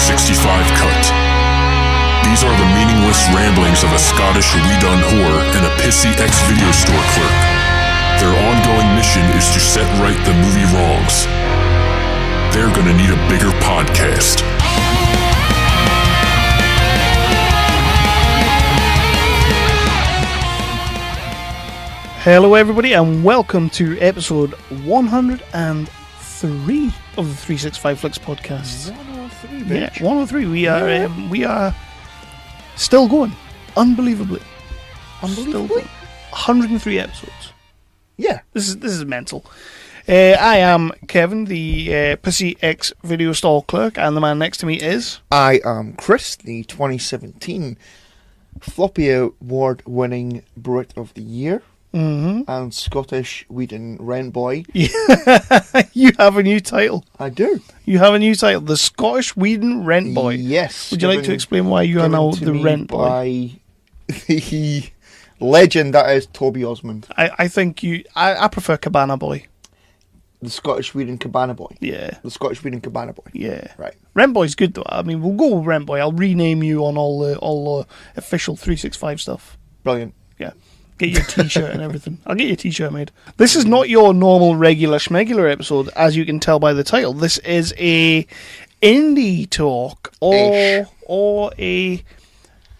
365 cut. These are the meaningless ramblings of a Scottish we-done whore and a pissy ex-video store clerk. Their ongoing mission is to set right the movie wrongs. They're gonna need a bigger podcast. Hello everybody and welcome to episode 103 of the 365 Flicks podcast. 103, bitch. Yeah, 103. We are still going. Unbelievably. Still going. 103 episodes. Yeah. This is mental. I am Kevin, the pissy ex-video store clerk, and the man next to me is... I am Chris, the 2017 Floppy Award-winning Brit of the Year. Mm-hmm. And Scottish Whedon Rent Boy. You have a new title. I do. You have a new title, the Scottish Whedon Rent Boy. Yes. Would you like to explain why you are now the Rent Boy? By the legend that is Toby Osmond. I think I prefer Cabana Boy. The Scottish Whedon Cabana Boy. Yeah. The Scottish Whedon Cabana Boy. Yeah. Right. Rent Boy's good though. I mean, we'll go with Rent Boy. I'll rename you on all the official 365 stuff. Brilliant. Yeah. Get your t-shirt and everything. I'll get your t-shirt made. This is not your normal regular schmegular episode, as you can tell by the title. This is a indie talk or a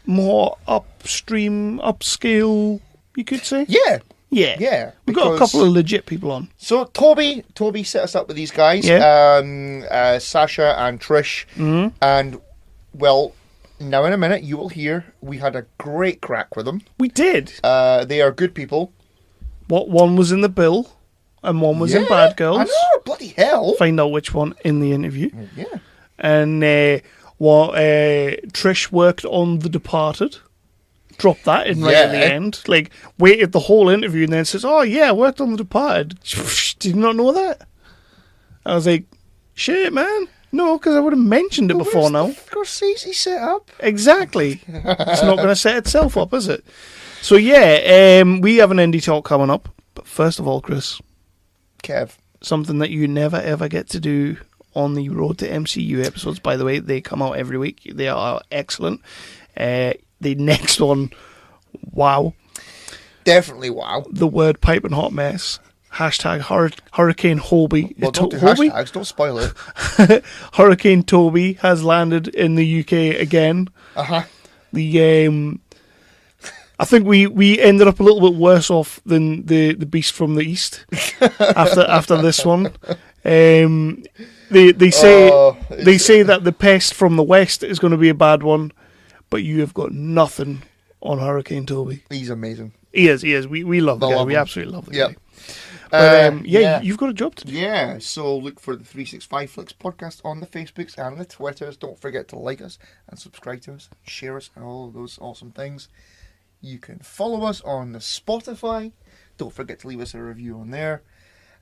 more upstream, upscale, you could say? Yeah. Yeah. Yeah. We've got a couple of legit people on. So Toby set us up with these guys. Yeah. Sacha and Trish. Mm-hmm. And, well... Now, in a minute, you will hear we had a great crack with them. We did. They are good people. One was in the bill, and one was in Bad Girls. I know, bloody hell. Find out which one in the interview. Yeah. And Trish worked on The Departed. Dropped that in right at the end. Like, waited the whole interview and then says, "Oh, yeah, I worked on The Departed." Did you not know that? I was like, shit, man. No, because I would have mentioned it before now. Scorsese set up. Exactly. It's not going to set itself up, is it? So, yeah, we have an indie talk coming up. But first of all, Chris. Kev. Something that you never, ever get to do on the Road to MCU episodes. By the way, they come out every week. They are excellent. The next one, wow. Definitely wow. The word pipe and hot mess. Hashtag Hurricane Holby. Well, don't do hashtags, don't spoil it. Hurricane Toby has landed in the UK again. Uh-huh. I think we ended up a little bit worse off than the Beast from the East after this one. They say that the Pest from the West is going to be a bad one, but you have got nothing on Hurricane Toby. He's amazing. He is. We love the guy. We absolutely love the guy. But, you've got a job to do. Yeah, so look for the 365 Flicks podcast on the Facebooks and the Twitters. Don't forget to like us and subscribe to us, share us, and all of those awesome things. You can follow us on the Spotify. Don't forget to leave us a review on there.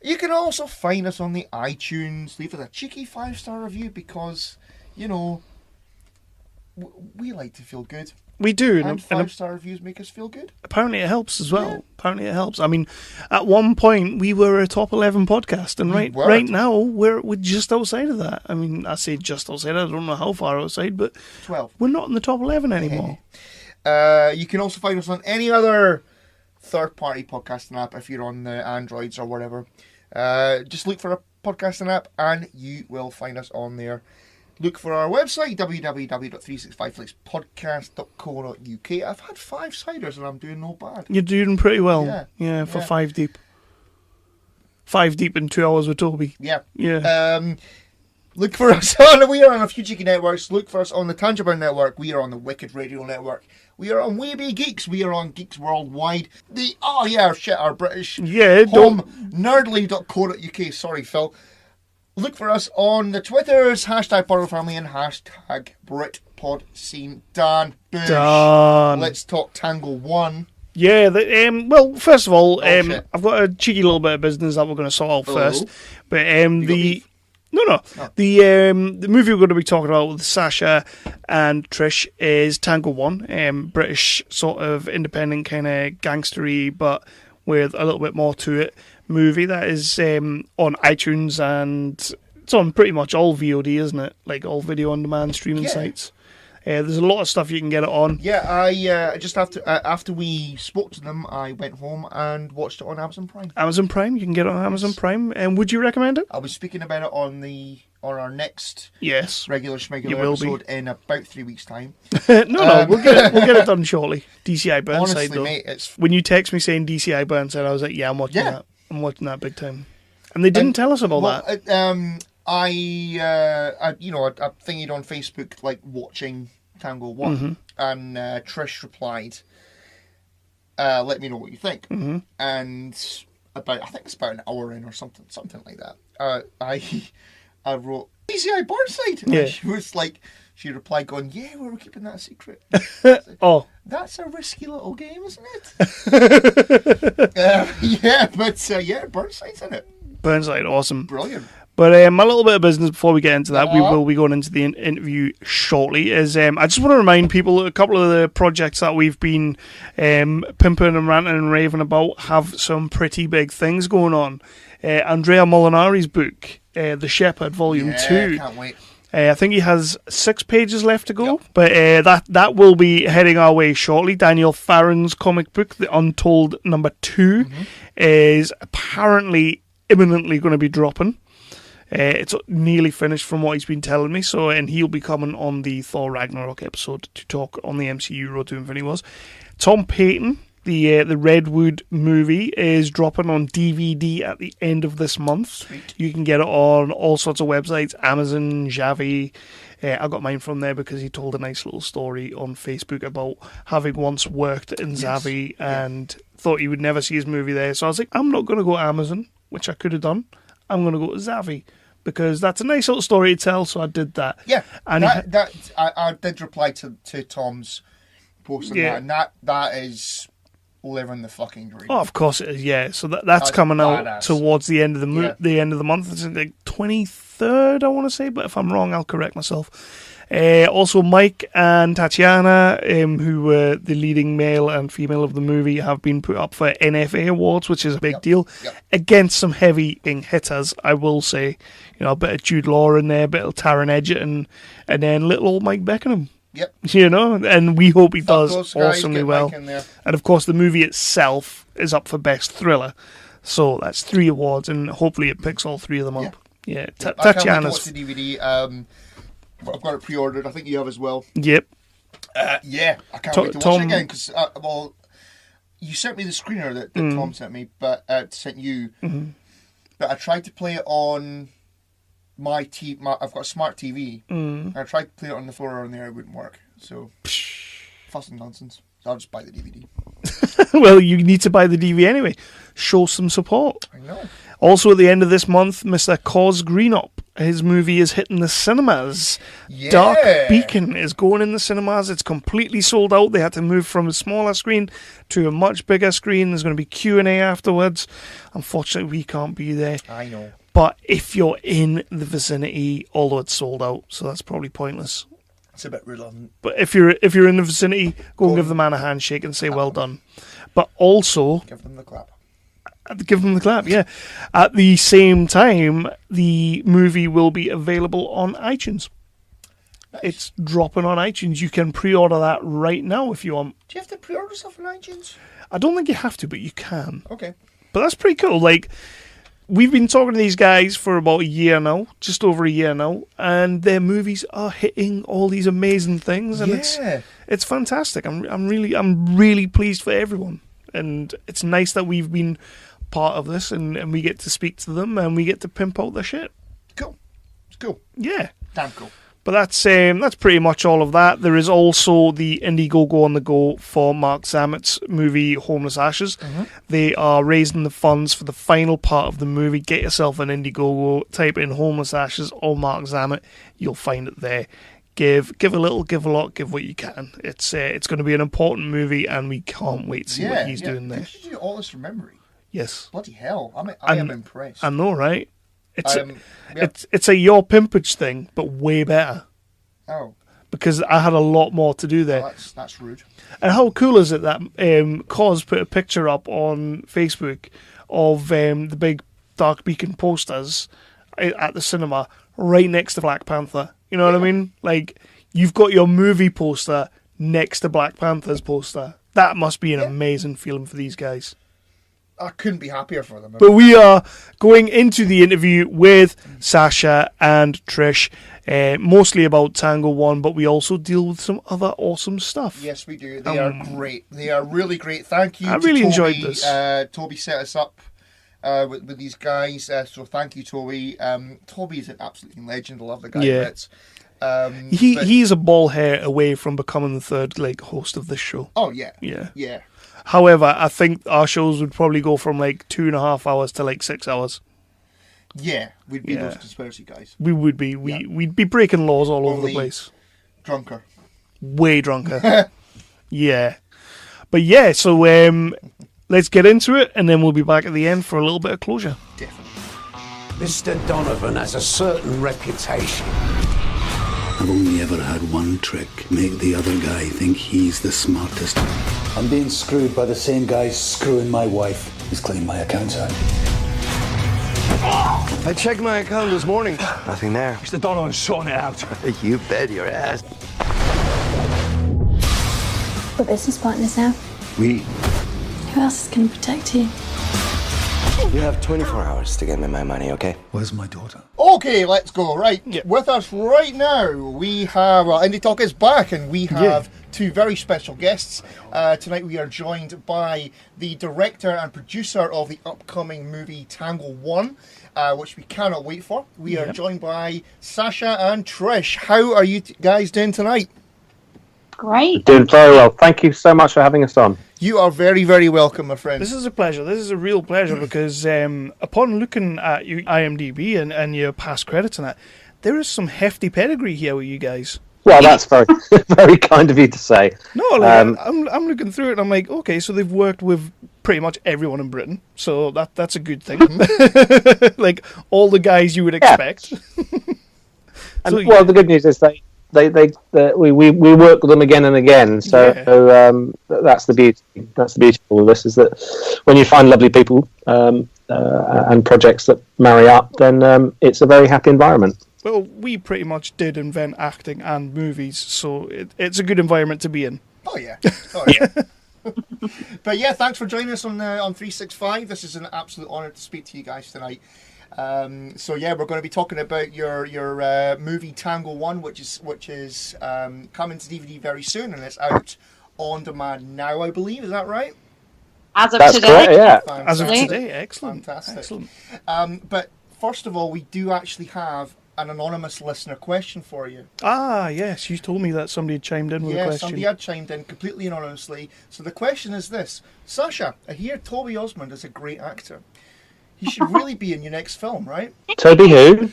You can also find us on the iTunes. Leave us a cheeky 5-star review because, you know, we like to feel good. We do. And 5-star reviews make us feel good. Apparently it helps as well. Yeah. Apparently it helps. I mean, at one point we were a top 11 podcast, and right now we're just outside of that. I mean, I say just outside. I don't know how far outside, but 12. We're not in the top 11 anymore. You can also find us on any other third-party podcasting app if you're on the Androids or whatever. Just look for a podcasting app and you will find us on there. Look for our website, www.365flickspodcast.co.uk. I've had 5 ciders and I'm doing no bad. You're doing pretty well. Yeah, for 5 deep. 5 deep in 2 hours with Toby. Yeah. Look for us on, we are on a few cheeky networks. Look for us on the Tangible Network. We are on the Wicked Radio Network. We are on Weeby Geeks. We are on Geeks Worldwide. Our British home, nerdly.co.uk. Sorry, Phil. Look for us on the Twitters, hashtag Borrow Family and hashtag BritPodScene. Dan. Let's talk Tango One. Yeah, well, first of all, I've got a cheeky little bit of business that we're going to sort out first. But the movie we're going to be talking about with Sacha and Trish is Tango One, British sort of independent kind of gangstery, but with a little bit more to it. Movie that is on iTunes and It's on pretty much all VOD, isn't it? Like all video on demand streaming sites. There's a lot of stuff you can get it on. Yeah, I just after we spoke to them, I went home and watched it on Amazon Prime. Amazon Prime, you can get it on Amazon Prime. And would you recommend it? I'll be speaking about it on our next regular schmegular you will episode in about 3 weeks' time. No, we'll get it done shortly. DCI Burnside, honestly, though. mate, when you text me saying DCI Burnside, I was like, yeah, I'm watching that. I'm watching that big time. And they didn't tell us about that. I thingied on Facebook, like, watching Tango One, and Trish replied, let me know what you think. And I think it's about an hour in or something like that. I wrote DCI Burnside, and she was like, she replied going, yeah, we were keeping that a secret. Oh, that's a risky little game, isn't it? Burnside's in it. Burnside, awesome. Brilliant. But a little bit of business before we get into that, we will be going into the interview shortly, is I just want to remind people a couple of the projects that we've been pimping and ranting and raving about have some pretty big things going on. Andrea Molinari's book, The Shepherd, Volume 2. Can't wait. I think he has 6 pages left to go, but that will be heading our way shortly. Daniel Farron's comic book, The Untold #2, is apparently imminently going to be dropping. It's nearly finished from what he's been telling me, and he'll be coming on the Thor Ragnarok episode to talk on the MCU Road to Infinity Wars. Tom Payton, the Redwood movie, is dropping on DVD at the end of this month. Sweet. You can get it on all sorts of websites, Amazon, Javi. I got mine from there because he told a nice little story on Facebook about having once worked in Zavi and thought he would never see his movie there. So I was like, I'm not going to go to Amazon, which I could have done. I'm going to go to Zavi because that's a nice little story to tell, so I did that. Yeah, and I did reply to Tom's post on that, and that is living the fucking dream. Oh, of course it is, yeah. So that's coming out towards the end of the end of the month. It's like 23rd, I want to say, but if I'm wrong, I'll correct myself. Also, Mike and Tatiana, who were the leading male and female of the movie, have been put up for NFA awards, which is a big deal. Against some heavy hitters, I will say. You know, a bit of Jude Law in there, a bit of Taron Egerton, and then little old Mike Beckham. Yep. You know, and we hope he does awesomely well. And of course, the movie itself is up for Best Thriller. So that's 3 awards, and hopefully it picks all 3 of them up. Yeah, Tatiana's. I can't wait to watch the DVD. I've got it pre-ordered. I think you have as well. Yep. I can't wait to watch it again because, you sent me the screener that Tom sent me, but sent you. But I tried to play it on my TV. I've got a smart TV. And I tried to play it on the floor on there. It wouldn't work. So, fuss and nonsense. So I'll just buy the DVD. Well, you need to buy the DVD anyway. Show some support. I know. Also, at the end of this month, Mr. Cos Greenup, his movie is hitting the cinemas. Yeah. Dark Beacon is going in the cinemas. It's completely sold out. They had to move from a smaller screen to a much bigger screen. There's going to be Q&A afterwards. Unfortunately, we can't be there. I know. But if you're in the vicinity, although it's sold out, so that's probably pointless. It's a bit redundant. But if you're in the vicinity, go and give the man a handshake and say well done. But also, give them the clap. Give them the clap, yeah. At the same time, the movie will be available on iTunes. Nice. It's dropping on iTunes. You can pre-order that right now if you want. Do you have to pre-order stuff on iTunes? I don't think you have to, but you can. Okay. But that's pretty cool. Like, we've been talking to these guys for about a year now, just over a year now, and their movies are hitting all these amazing things, and it's fantastic. I'm really pleased for everyone, and it's nice that we've been part of this, and we get to speak to them, and we get to pimp out their shit. Cool. It's cool. Yeah. Damn cool. But that's pretty much all of that. There is also the Indiegogo on the go for Mark Zammett's movie Homeless Ashes. They are raising the funds for the final part of the movie. Get yourself an Indiegogo, type in Homeless Ashes or Mark Zammett. You'll find it there. Give a little, give a lot, give what you can. It's going to be an important movie, and we can't wait to see what he's doing there. Did you do all this from memory? Yes. Bloody hell. I am impressed. I know, right? It's a your pimpage thing, but way better. Oh. Because I had a lot more to do there. Oh, that's rude. And how cool is it that Cos put a picture up on Facebook of the big Dark Beacon posters, at the cinema right next to Black Panther. You know what I mean? Like, you've got your movie poster next to Black Panther's poster. That must be an amazing feeling for these guys. I couldn't be happier for them. But we are going into the interview with Sacha and Trish, mostly about Tango One, but we also deal with some other awesome stuff. Yes, we do. They are great. They are really great. Thank you. I really enjoyed this. Toby set us up with these guys, so thank you, Toby. Toby is an absolute legend. I love the guy. Yeah. He's a ball hair away from becoming the third host of this show. Oh yeah. Yeah. However, I think our shows would probably go from 2.5 hours to 6 hours. Yeah, we'd be those conspiracy guys. We would be. We'd be breaking laws all over the place. Drunker. Way drunker. Yeah. But yeah, so let's get into it, and then we'll be back at the end for a little bit of closure. Definitely. Mr. Donovan has a certain reputation. I've only ever had one trick, make the other guy think he's the smartest. I'm being screwed by the same guy screwing my wife. He's cleaned my accounts out. I checked my account this morning. Nothing there. Mr. Donovan's sorting it out. You bet your ass. We're business partners now. We. Who else is going to protect you? You have 24 hours to get me my money, okay? Where's my daughter? Okay, let's go. Right, with us right now, we have Indie Talk is back, and we have two very special guests. Tonight we are joined by the director and producer of the upcoming movie Tango One, which we cannot wait for. We are joined by Sacha and Trish. How are you guys doing tonight? Great. Doing very well. Thank you so much for having us on. You are very, very welcome, my friend. This is a pleasure. This is a real pleasure because upon looking at your IMDb and your past credits and that, there is some hefty pedigree here with you guys. Well, that's very, very kind of you to say. No, I'm looking through it and I'm like, okay, so they've worked with pretty much everyone in Britain, so that's a good thing. All the guys you would expect. Well, the good news is we work with them again and again. So that's the beauty. That's the beauty of all this, is that when you find lovely people and projects that marry up, then it's a very happy environment. Well, we pretty much did invent acting and movies, so it's a good environment to be in. Oh yeah. But yeah, thanks for joining us on 365. This is an absolute honour to speak to you guys tonight. So yeah, we're going to be talking about your movie Tango One, which is coming to DVD very soon, and it's out on demand now, I believe. Is that right? As of That's today. correct, yeah. Fantastic. As of today, excellent. Fantastic. Excellent. But first of all, we do actually have an anonymous listener question for you. Ah, yes, you told me that somebody had chimed in with a question. Somebody had chimed in completely anonymously. So the question is this: Sacha, I hear Toby Osmond is a great actor. He should really be in your next film, right? Toby who?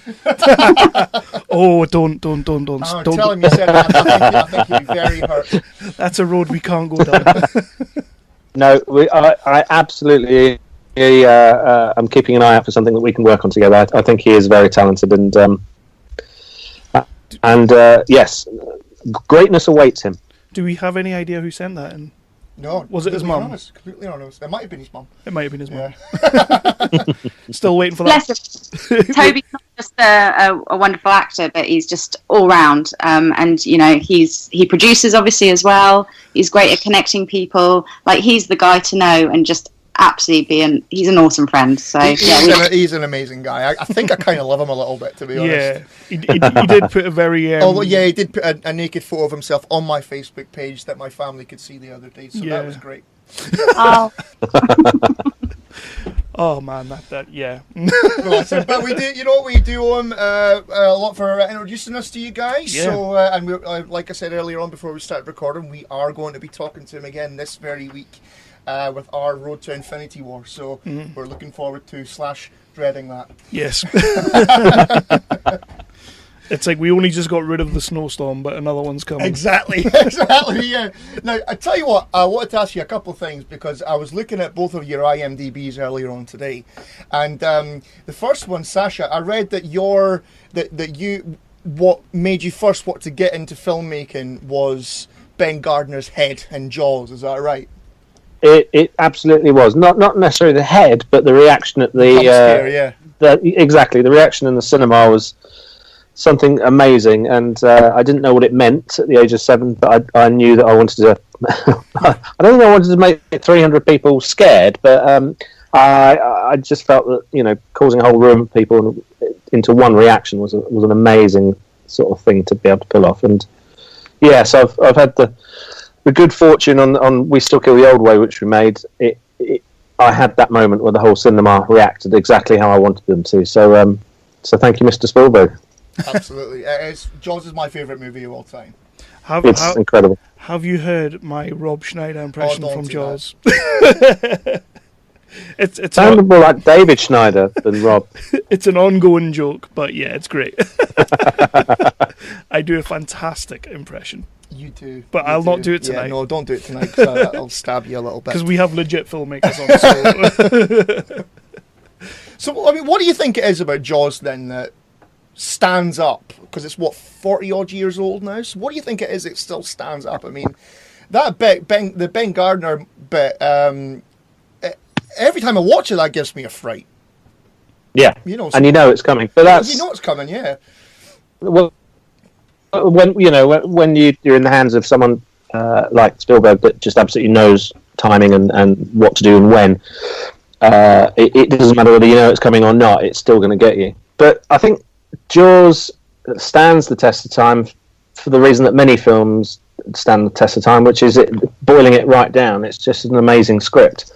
Oh, don't. I'm telling you, said that. I think you'd be very hurt. That's a road we can't go down. No, I absolutely. I'm keeping an eye out for something that we can work on together. I think he is very talented, and yes, greatness awaits him. Do we have any idea who sent that in? No. Was it his mum? Completely anonymous. It might have been his mum. It might have been his mum. Yeah. Still waiting for that. Bless him. Toby's not just a wonderful actor, but he's just all round. And he produces obviously as well. He's great at connecting people. He's the guy to know, and just absolutely he's an awesome friend. So he's an amazing guy. I think I kind of love him a little bit, to be honest. Yeah, he did put a very. Although, he did put a naked photo of himself on my Facebook page that my family could see the other day. So that was great. Oh. Oh man, that yeah. But we do, we do him a lot for introducing us to you guys. Yeah. So, and we, like I said earlier on before we started recording, we are going to be talking to him again this very week. With our Road to Infinity War, so we're looking forward to / dreading that. Yes. It's like we only just got rid of the snowstorm, but another one's coming. Exactly, yeah. Now, I tell you what, I wanted to ask you a couple of things, because I was looking at both of your IMDb's earlier on today, and the first one, Sacha, I read that what made you first want to get into filmmaking was Ben Gardner's head in Jaws. Is that right? It absolutely was not necessarily the head, but the reaction at the exactly. The reaction in the cinema was something amazing, and I didn't know what it meant at the age of 7, but I knew that I wanted to. I don't think I wanted to make 300 people scared, but I just felt that causing a whole room of people into one reaction was an amazing sort of thing to be able to pull off. And yes, I've had the good fortune on We Still Kill the Old Way, which we made. I had that moment where the whole cinema reacted exactly how I wanted them to. So thank you, Mr. Spielberg. Absolutely. Jaws is my favourite movie of all time. It's incredible. Have you heard my Rob Schneider impression from Jaws? It's sounded more like David Schneider than Rob. It's an ongoing joke, but yeah, it's great. I do a fantastic impression. You do. But I'll not do it tonight. Yeah, no, don't do it tonight, because I'll stab you a little bit. Because we have legit filmmakers on the show. So, I mean, what do you think it is about Jaws, then, that stands up? Because it's, 40-odd years old now? So what do you think it is that still stands up? I mean, that bit, the Ben Gardner bit, every time I watch it, that gives me a fright. Yeah, and you know it's coming. But that's... You know it's coming, yeah. Well, when you're in the hands of someone like Spielberg that just absolutely knows timing and what to do and when, it doesn't matter whether you know it's coming or not, it's still going to get you. But I think Jaws stands the test of time for the reason that many films stand the test of time, which is boiling it right down. It's just an amazing script.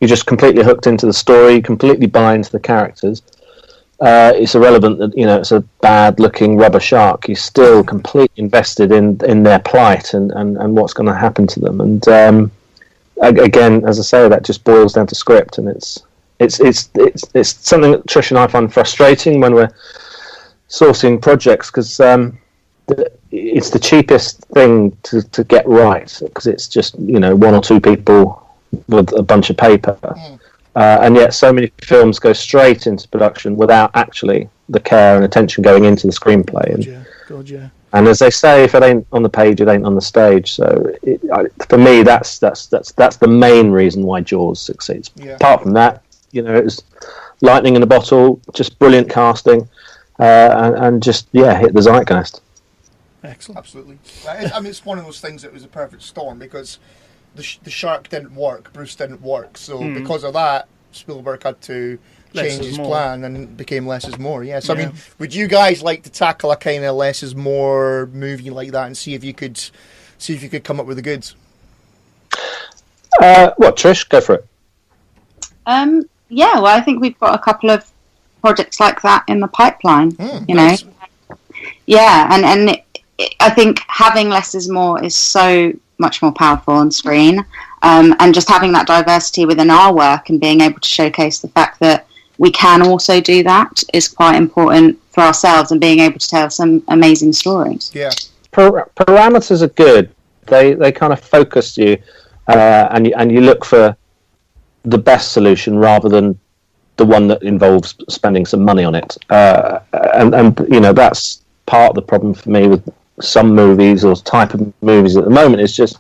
You're just completely hooked into the story, completely buy into the characters. It's irrelevant that it's a bad-looking rubber shark. You're still completely invested in their plight and what's going to happen to them. And again, as I say, that just boils down to script, and it's something that Trish and I find frustrating when we're sourcing projects, because it's the cheapest thing to get right, because it's just 1 or 2 people with a bunch of paper. And yet so many films go straight into production without actually the care and attention going into the screenplay. God, yeah. And as they say, if it ain't on the page, it ain't on the stage. So for me, that's the main reason why Jaws succeeds. Yeah. Apart from that, it was lightning in a bottle, just brilliant casting, and just hit the zeitgeist. Excellent. Absolutely. I mean, it's one of those things that was a perfect storm, because the shark didn't work, Bruce didn't work, so because of that, Spielberg had to change his plan, and it became less is more. Yes, I mean, would you guys like to tackle a kind of less is more movie like that and see if you could come up with the goods? What, Trish? Go for it. Yeah, well, I think we've got a couple of projects like that in the pipeline. Nice. Yeah, and I think having less is more is so much more powerful on screen, and just having that diversity within our work and being able to showcase the fact that we can also do that is quite important for ourselves, and being able to tell some amazing stories. Yeah, parameters are good. They kind of focus you, and you look for the best solution rather than the one that involves spending some money on it. And that's part of the problem for me with some movies or type of movies at the moment. Is just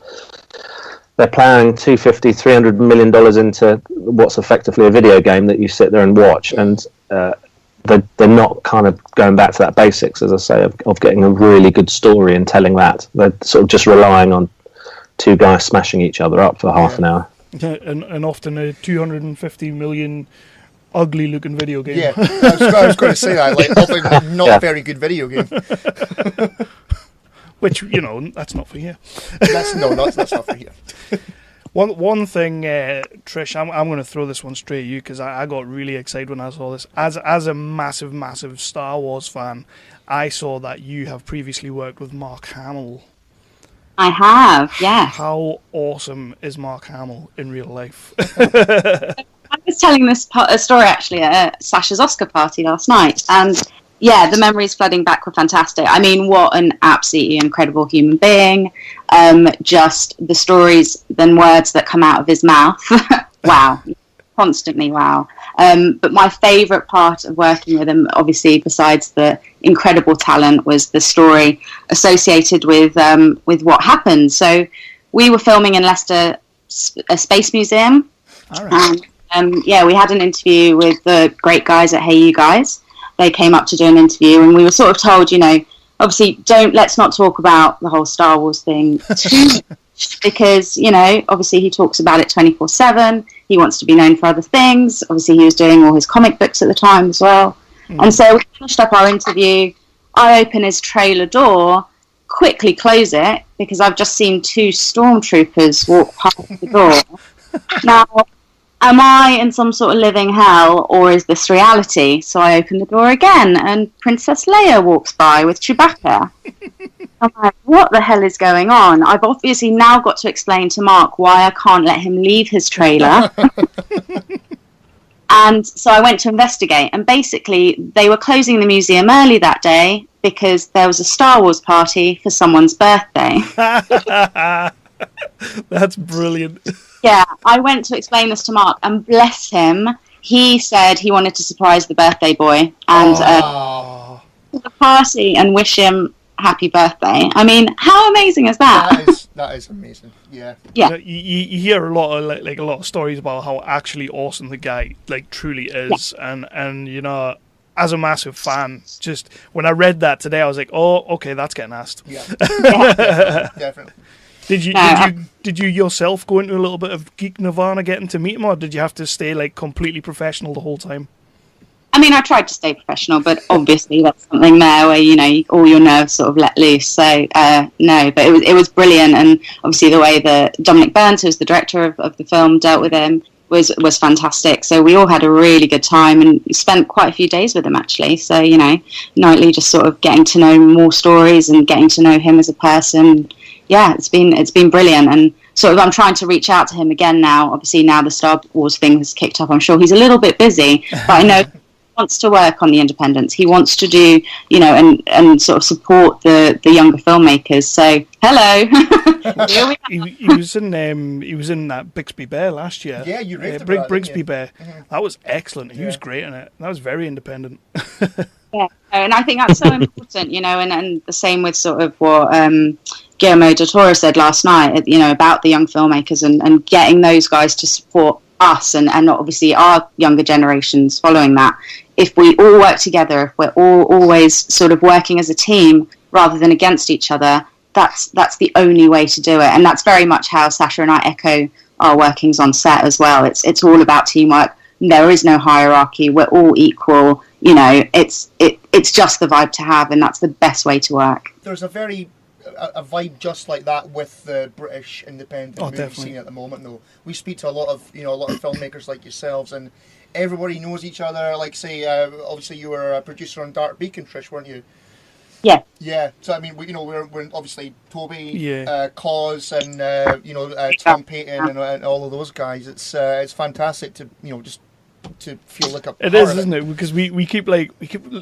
they're plowing $250-300 million into what's effectively a video game that you sit there and watch, and they're not kind of going back to that basics, as I say, of getting a really good story and telling that. They're sort of just relying on 2 guys smashing each other up for half an hour. And often a 250 million ugly looking video game. Yeah, I was going to say that, like not very good video game. Which, that's not for here. That's not for here. One thing, Trish, I'm going to throw this one straight at you, because I got really excited when I saw this. As a massive Star Wars fan, I saw that you have previously worked with Mark Hamill. I have, yes. How awesome is Mark Hamill in real life? I was telling this story actually at Sacha's Oscar party last night, and yeah, the memories flooding back were fantastic. I mean, what an absolutely incredible human being. Just the stories and words that come out of his mouth. Wow. Constantly wow. But my favourite part of working with him, obviously, besides the incredible talent, was the story associated with what happened. So we were filming in Leicester, a space museum. All right. yeah, we had an interview with the great guys at Hey You Guys. They came up to do an interview, and we were sort of told, you know, obviously, let's not talk about the whole Star Wars thing too much, because, you know, obviously he talks about it 24/7. He wants to be known for other things. Obviously, he was doing all his comic books at the time as well. And so we finished up our interview. I open his trailer door, quickly close it, because I've just seen 2 stormtroopers walk past the door. Now, am I in some sort of living hell, or is this reality? So I open the door again, and Princess Leia walks by with Chewbacca. I'm like, what the hell is going on? I've obviously now got to explain to Mark why I can't let him leave his trailer. And so I went to investigate, and basically they were closing the museum early that day because there was a Star Wars party for someone's birthday. That's brilliant. Yeah, I went to explain this to Mark, and bless him, he said he wanted to surprise the birthday boy and the party and wish him happy birthday. I mean, how amazing is that? That is amazing. Yeah. Yeah. You hear a lot of like a lot of stories about how actually awesome the guy like truly is, and you know, as a massive fan, just when I read that today, I was like, oh, okay, that's getting asked. Yeah. Definitely. Did you yourself go into a little bit of geek nirvana getting to meet him, or did you have to stay like completely professional the whole time? I mean, I tried to stay professional, but obviously that's something there where, you know, all your nerves sort of let loose. So, no, but it was brilliant. And obviously the way that Dominic Burns, who's the director of the film, dealt with him was fantastic. So we all had a really good time, and spent quite a few days with him, actually. So, you know, nightly just sort of getting to know more stories and getting to know him as a person. Yeah, it's been brilliant. And sort of I'm trying to reach out to him again now. Obviously now the Star Wars thing has kicked up. I'm sure he's a little bit busy, but I know wants to work on the independents. He wants to do, you know, and sort of support the younger filmmakers. So hello. he was in that Bixby Bear last year. Yeah, you raved about Brigsby Bear. Mm-hmm. That was excellent. He was great in it. That was very independent. Yeah, and I think that's so important, you know, and the same with sort of what Guillermo del Toro said last night, you know, about the young filmmakers and getting those guys to support us and obviously our younger generations following that. If we all work together, if we're all always sort of working as a team rather than against each other, that's the only way to do it. And that's very much how Sacha and I echo our workings on set as well. It's all about teamwork. There is no hierarchy. We're all equal. You know, it's just the vibe to have, and that's the best way to work. There's a vibe just like that with the British independent movie scene at the moment. Though we speak to a lot of filmmakers like yourselves, and everybody knows each other. Like, say, obviously you were a producer on Dark Beacon, Trish, weren't you? Yeah. Yeah. So I mean, we're obviously Toby, Cause, and Tom Payton and all of those guys. It's fantastic to just to feel like a it is, isn't it? Because we keep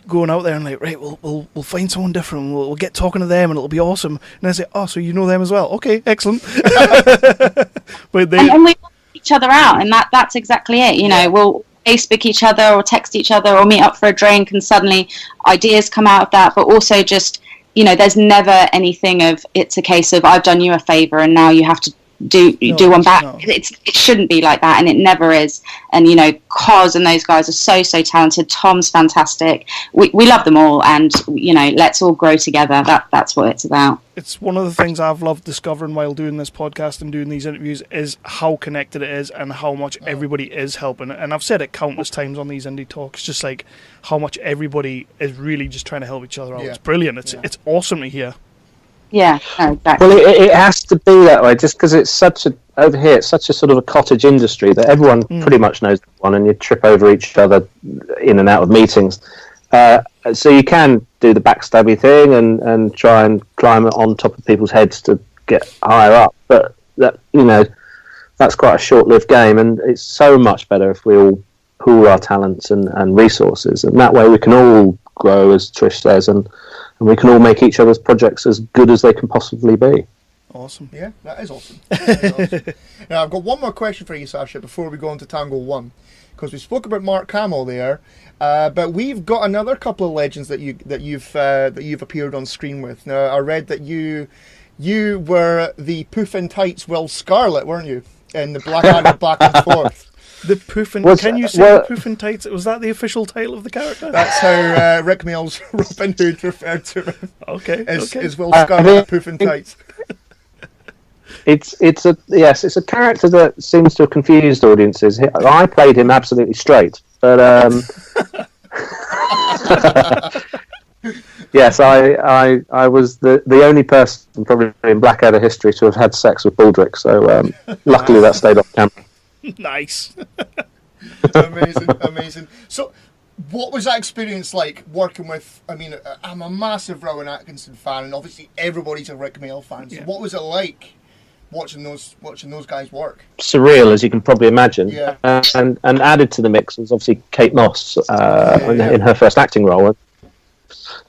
going out there and like, right, we'll find someone different. We'll get talking to them and it'll be awesome. And I say, oh, so you know them as well? Okay, excellent. But and we help each other out, and that's exactly it. You know, we'll Facebook each other or text each other or meet up for a drink, and suddenly ideas come out of that. But also just, you know, there's never anything of it's a case of I've done you a favor and now you have to do one back. No. It shouldn't be like that, and it never is. And you know, Cos and those guys are so talented. Tom's fantastic. We love them all, and you know, let's all grow together. That's what it's about. It's one of the things I've loved discovering while doing this podcast and doing these interviews is how connected it is and how much everybody is helping. And I've said it countless times on these indie talks, just like how much everybody is really just trying to help each other out. It's brilliant. It's awesome to hear. Yeah, exactly. Well, it has to be that way, just because it's such a sort of a cottage industry that everyone pretty much knows everyone, and you trip over each other in and out of meetings. So you can do the backstabby thing and try and climb on top of people's heads to get higher up, but that, you know, that's quite a short-lived game, and it's so much better if we all pool our talents and resources, and that way we can all grow, as Trish says, and we can all make each other's projects as good as they can possibly be. Awesome. Yeah, that is awesome. Awesome. Now, I've got one more question for you, Sacha, before we go on to Tango One, because we spoke about Mark Hamill there, but we've got another couple of legends that you've appeared on screen with. Now, I read that you were the Poof in Tights Will Scarlet, weren't you, in the Black and Forth? The Puffin. Can you say the Puffin tights? Was that the official title of the character? That's how Rick Mayall's Robin Hood referred to him. Okay. As Will Scarlet Puffin tights. It's a character that seems to have confused audiences. I played him absolutely straight, but yes, I was the only person probably in Blackadder history to have had sex with Baldrick. So luckily that stayed off camera. Nice. Amazing. So, what was that experience like working with? I mean, I'm a massive Rowan Atkinson fan, and obviously everybody's a Rick Mayall fan. So, what was it like watching those guys work? Surreal, as you can probably imagine. Yeah. And added to the mix was obviously Kate Moss in her first acting role,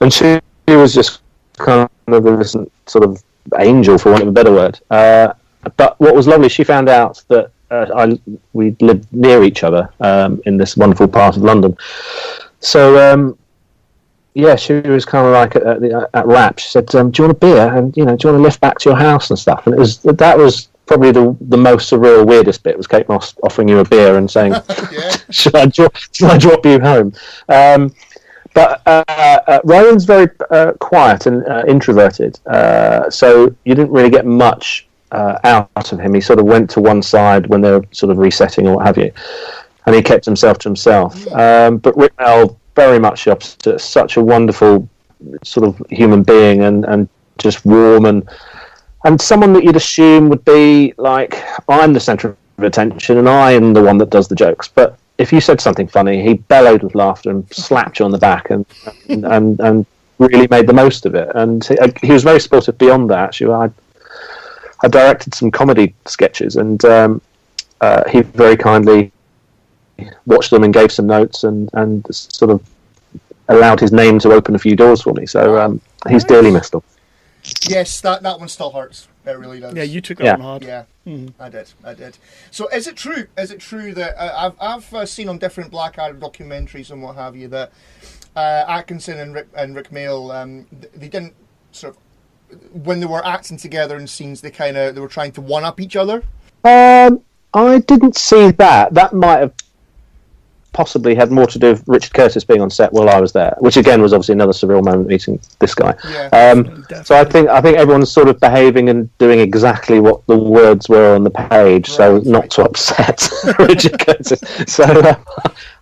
and she was just kind of this sort of angel, for want of a better word. But what was lovely, she found out that we lived near each other in this wonderful part of London. So she was kind of like at rap. She said, "Do you want a beer? And do you want to lift back to your house and stuff?" And that was probably the most surreal, weirdest bit, was Kate Moss offering you a beer and saying, "Should I drop you home?" But Rowan's very quiet and introverted, so you didn't really get much out of him. He sort of went to one side when they were sort of resetting or what have you, and he kept himself to himself. But Rick Mayall, very much the opposite, such a wonderful sort of human being, and just warm, and someone that you'd assume would be like, I'm the centre of attention and I am the one that does the jokes. But if you said something funny, he bellowed with laughter and slapped you on the back and really made the most of it. And he was very supportive beyond that. Actually, I directed some comedy sketches, and he very kindly watched them and gave some notes and sort of allowed his name to open a few doors for me. So he's dearly missed up. Yes, that one still hurts. It really does. Yeah, you took that one hard. Yeah, I did. So is it true that I've seen on different Blackadder documentaries and what have you that Atkinson and Rick Mayall, they didn't sort of, when they were acting together in scenes, they were trying to one up each other? I didn't see that. That might have possibly had more to do with Richard Curtis being on set while I was there, which again was obviously another surreal moment meeting this guy. Yeah, so I think everyone's sort of behaving and doing exactly what the words were on the page, not to upset Richard Curtis. So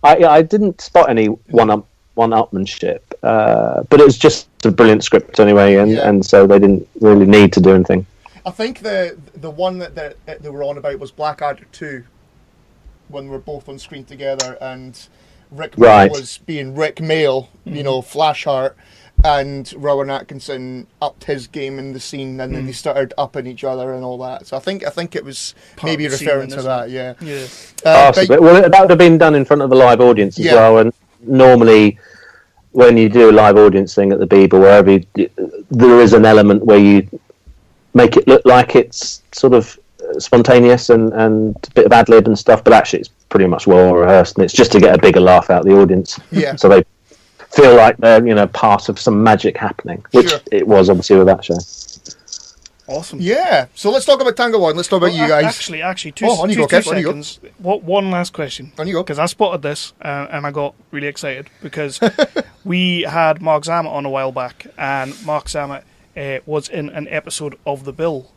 I didn't spot any one-upmanship, but it was just a brilliant script anyway, and so they didn't really need to do anything. I think the one that they were on about was Blackadder 2, when we were both on screen together, and Rick Mayall was being Rick Mayall, Flashheart, and Rowan Atkinson upped his game in the scene, and then they started upping each other and all that. So I think it was maybe referring to that, yeah. Well, that would have been done in front of a live audience as well, and normally when you do a live audience thing at the Beeb or wherever, there is an element where you make it look like it's sort of spontaneous and a bit of ad-lib and stuff, but actually it's pretty much well rehearsed, and it's just to get a bigger laugh out of the audience. Yeah. So they feel like they're part of some magic happening, which it was obviously with that show. Awesome. Yeah. So let's talk about Tango One. Let's talk about you guys. Actually, two seconds. One last question. On you go. Because I spotted this and I got really excited because we had Mark Zammett on a while back, and Mark Zammett was in an episode of The Bill,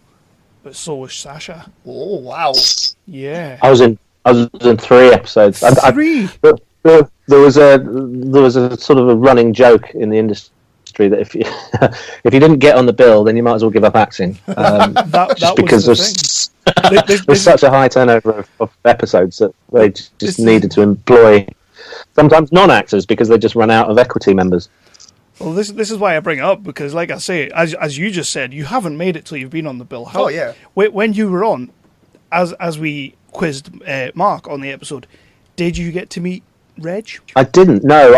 but so was Sacha. Oh wow! Yeah. I was in 3 episodes. 3. There was a sort of a running joke in the industry that if you didn't get on the bill, then you might as well give up acting. Just because there's such a high turnover of episodes that they just needed to employ sometimes non-actors because they just run out of equity members. Well, this is why I bring it up, because, like I say, as you just said, you haven't made it till you've been on the bill. When you were on, as we quizzed Mark on the episode, did you get to meet Reg? I didn't. No,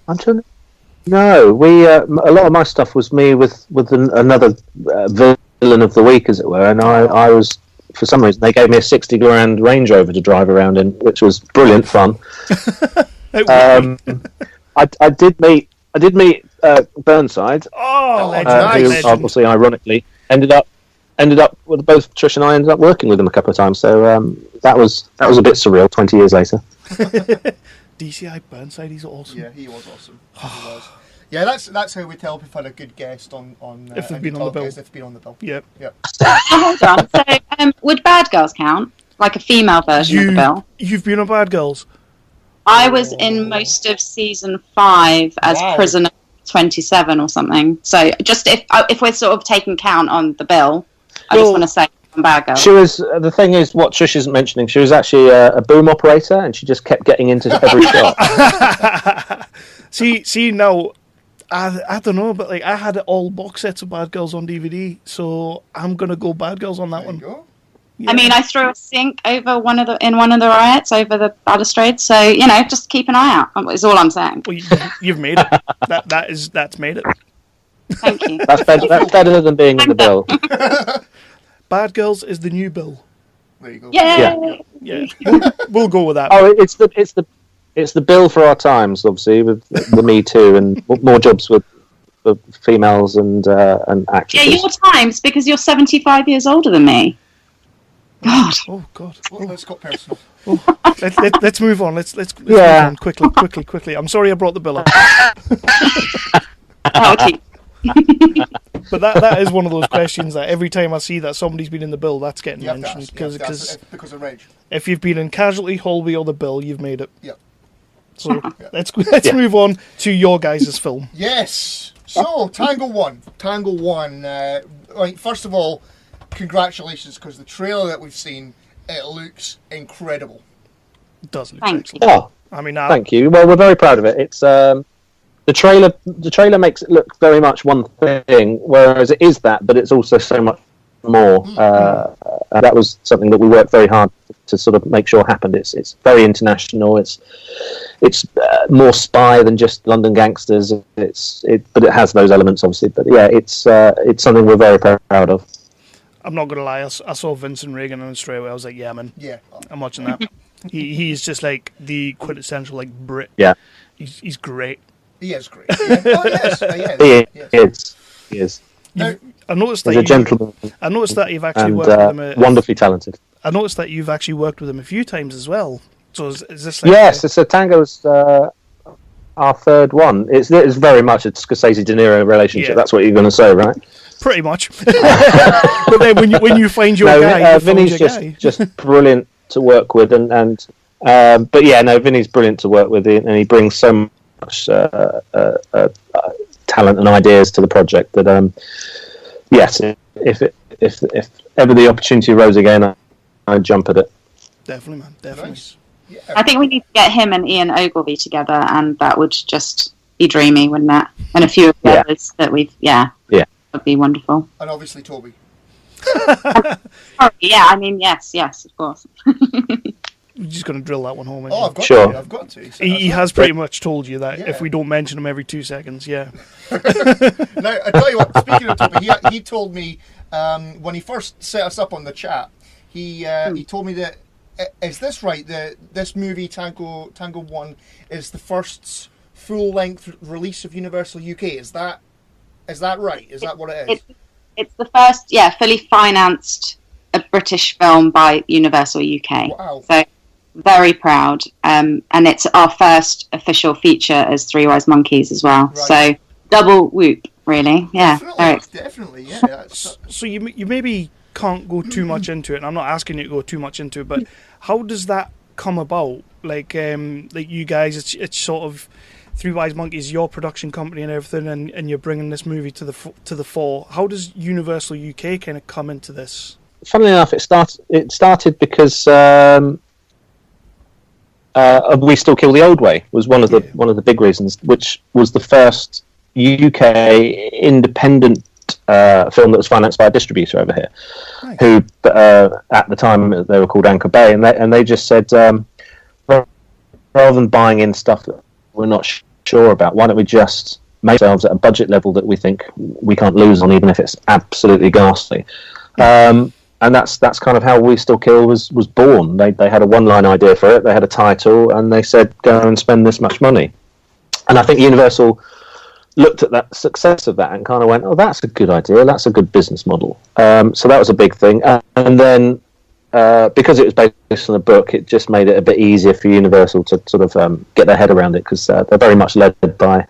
I'm trying to. No, we a lot of my stuff was me with another villain of the week, as it were, and I was, for some reason they gave me a 60 grand Range Rover to drive around in, which was brilliant fun. I did meet Burnside. Who obviously, ironically, ended up with both Trish and I ended up working with him a couple of times. So that was a bit surreal. 20 years later. DCI Burnside, he's awesome. Yeah, he was awesome. He was. Yeah, that's how we tell if we've had a good guest on if they've been on the bill. If they've been on the bill. Yep. Hold on. So, would Bad Girls count? Like a female version of the bill? You've been on Bad Girls? I was in most of season 5 as prisoner 27 or something. So just if we're sort of taking count on the bill, I just want to say I'm Bad Girls. She was, the thing is, what Trish isn't mentioning, she was actually a boom operator, and she just kept getting into every shot. See now, I don't know, but like I had all box sets of Bad Girls on DVD, so I'm gonna go Bad Girls on that one. Go. Yeah. I mean, I threw a sink over one of the riots over the balustrade, so just keep an eye out. Is all I'm saying. Well, you've made it. That's made it. Thank you. That's better than being in the bill. Bad Girls is the new bill. There you go. Yeah. We'll go with that. Oh, it's the bill for our times, obviously, with the Me Too and more jobs for females and actresses. Yeah, your times, because you're 75 years older than me. God. Oh God. Let's go personal. Let's move on. Let's move on quickly. I'm sorry I brought the bill up. Okay. But that is one of those questions that every time I see that somebody's been in the bill, that's getting mentioned because of rage. If you've been in Casualty, Holby, or the bill, you've made it. Yep. So let's move on to your guys' film. Yes. So Tango One. First of all, congratulations, because the trailer that we've seen, it looks incredible. It does look Thank you. Oh, I mean, thank you. Well, we're very proud of it. It's the trailer makes it look very much one thing, whereas it is that, but it's also so much more. That was something that we worked very hard to sort of make sure happened. It's very international. It's more spy than just London gangsters. But it has those elements, obviously. But yeah, it's something we're very proud of. I'm not gonna lie. I saw Vincent Regan and straight away I was like, yeah, man. Yeah, I'm watching that. He's just like the quintessential like Brit. Yeah, he's great. He is great. Yeah. Oh yes, he is. I noticed that he's a gentleman. I noticed that you've actually worked with him. Wonderfully talented. I noticed that you've actually worked with him a few times as well. So is this? Like yes, it's Tango's our third one. It's very much a Scorsese De Niro relationship. Yeah. That's what you're going to say, right? Pretty much. But then when you find your guy, Vinny's just brilliant to work with, and but yeah, no, Vinny's brilliant to work with, and he brings so much talent and ideas to the project that yes, if ever the opportunity arose again, I'd jump at it. Definitely, man. Definitely. Nice. Yeah. I think we need to get him and Ian Ogilvy together, and that would just be dreamy, wouldn't it? And a few of the others that we've, would be wonderful. And obviously Toby. Yeah, I mean, yes, of course. You're just going to drill that one home. I've got to. So he has pretty much told you that if we don't mention him every 2 seconds, Now, I tell you what, speaking of Toby, he told me when he first set us up on the chat, he told me that, is this right, this movie, Tango One, is the first full-length release of Universal UK. Is that right? Is that what it is? It's the first, fully financed a British film by Universal UK. Wow. So very proud. And it's our first official feature as Three Wise Monkeys as well. Right. So double whoop, really. Yeah. Definitely. Yeah. So you maybe can't go too much into it, and I'm not asking you to go too much into it, but how does that come about? Like you guys, it's sort of Three Wise Monkeys, your production company and everything, and you're bringing this movie to the fore. How does Universal UK kind of come into this? Funnily enough, it started because We Still Kill the Old Way was one of the big reasons, which was the first UK independent film that was financed by a distributor over here, nice. Who at the time they were called Anchor Bay, and they just said, rather than buying in stuff that we're not sure about, why don't we just make ourselves at a budget level that we think we can't lose on, even if it's absolutely ghastly. And that's kind of how We Still Kill was born. They had a one-line idea for it, they had a title, and they said, go and spend this much money. And I think Universal looked at that success of that and kind of went, oh, that's a good idea, that's a good business model. So that was a big thing. And then because it was based on a book, it just made it a bit easier for Universal to sort of get their head around it, because they're very much led by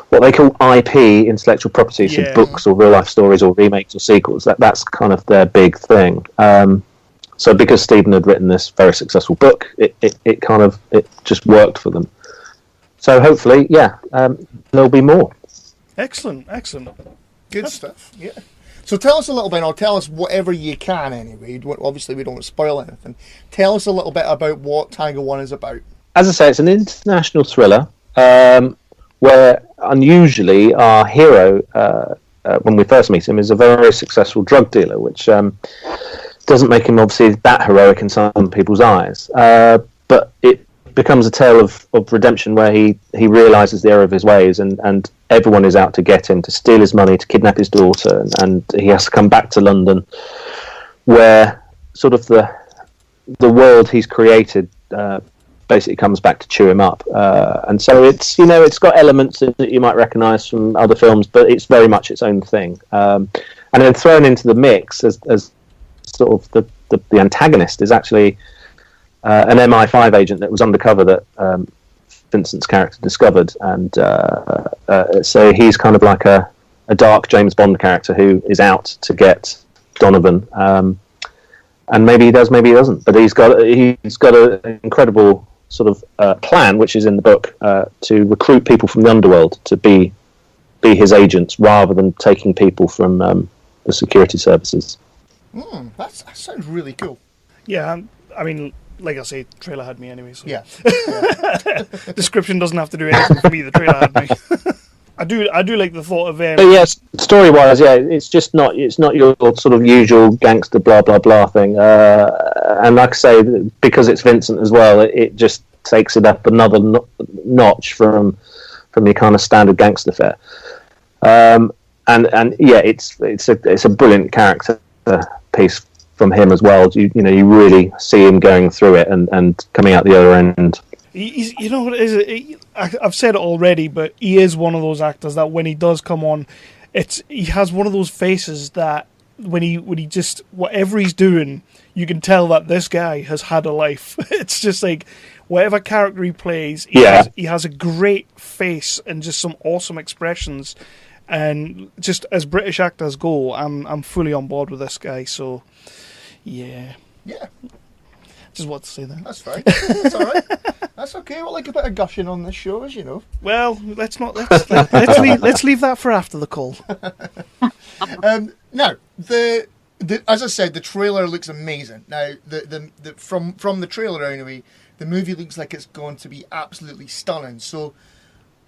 what they call IP, intellectual property, so books or real life stories or remakes or sequels. That's kind of their big thing. So because Stephen had written this very successful book, it just worked for them. So hopefully, there'll be more. Excellent. Good stuff. Yeah. So tell us a little bit, or tell us whatever you can anyway. Obviously, we don't want to spoil anything. Tell us a little bit about what Tango One is about. As I say, it's an international thriller where unusually our hero, when we first meet him, is a very successful drug dealer, which doesn't make him obviously that heroic in some people's eyes. But it becomes a tale of redemption where he realises the error of his ways, and everyone is out to get him, to steal his money, to kidnap his daughter, and he has to come back to London, where sort of the world he's created basically comes back to chew him up. And so it's got elements that you might recognise from other films, but it's very much its own thing. And then thrown into the mix as sort of the antagonist is actually an MI5 agent that was undercover that Vincent's character discovered, and so he's kind of like a dark James Bond character who is out to get Donovan, and maybe he does, maybe he doesn't, but he's got an incredible sort of plan, which is in the book, to recruit people from the underworld to be his agents rather than taking people from the security services. That sounds really cool. Yeah, I mean, like I say, trailer had me anyway. So. Yeah. Description doesn't have to do anything for me. The trailer had me. I do like the thought of. But yes, story-wise, it's just not your sort of usual gangster blah blah blah thing. And like I say, because it's Vincent as well, it just takes it up another notch from your kind of standard gangster fare. And yeah, it's a brilliant character piece from him as well. You really see him going through it and coming out the other end. He's, you know what it is? I've said it already, but he is one of those actors that when he does come on, he has one of those faces that when he just whatever he's doing, you can tell that this guy has had a life. It's just like whatever character he plays, he has a great face and just some awesome expressions. And just as British actors go, I'm fully on board with this guy. So, yeah. Just what to say there. That's fine. That's all right. That's okay. We'll like a bit of gushing on this show, as you know. Well, let's leave that for after the call. Now, as I said, the trailer looks amazing. Now, from the trailer anyway, the movie looks like it's going to be absolutely stunning. So,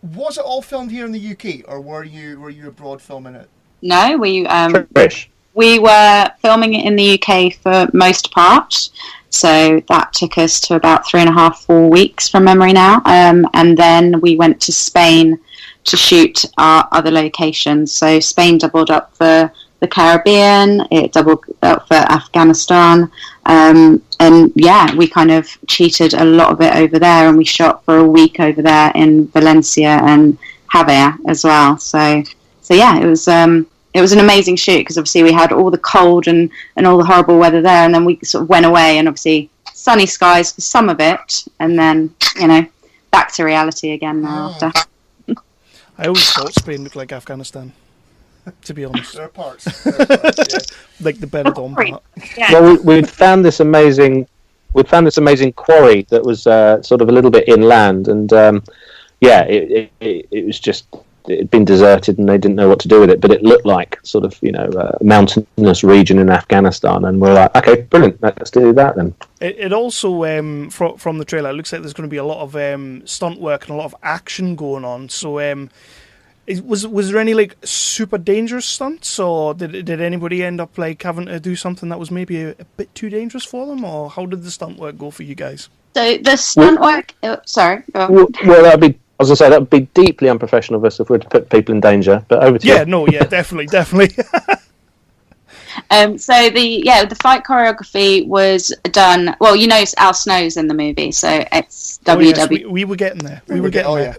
was it all filmed here in the UK, or were you abroad filming it? No, we were filming it in the UK for most part. So that took us to about 3.5-4 weeks from memory now. And then we went to Spain to shoot our other locations. So Spain doubled up for the Caribbean, it doubled up for Afghanistan. And yeah, we kind of cheated a lot of it over there, and we shot for a week over there in Valencia and Javier as well. So yeah, it was an amazing shoot because obviously we had all the cold and all the horrible weather there, and then we sort of went away and obviously sunny skies for some of it, and then back to reality again now after. I always thought Spain looked like Afghanistan, to be honest. There are parts, like the Benidorm part. Yeah. Well, we'd found this amazing quarry that was sort of a little bit inland, and it was just. It had been deserted and they didn't know what to do with it, but it looked like sort of a mountainous region in Afghanistan, and we're like, okay, brilliant, let's do that then. It also from the trailer, it looks like there's going to be a lot of stunt work and a lot of action going on. So was there any like super dangerous stunts, or did anybody end up like having to do something that was maybe a bit too dangerous for them, or how did the stunt work go for you guys? So the stunt work, sorry, go on. Well, that'd be. As I say, that would be deeply unprofessional of us if we were to put people in danger. But over to you. Definitely. So the fight choreography was done. Well, Al Snow's in the movie, so it's WW. Yes, we were getting there. We were getting there.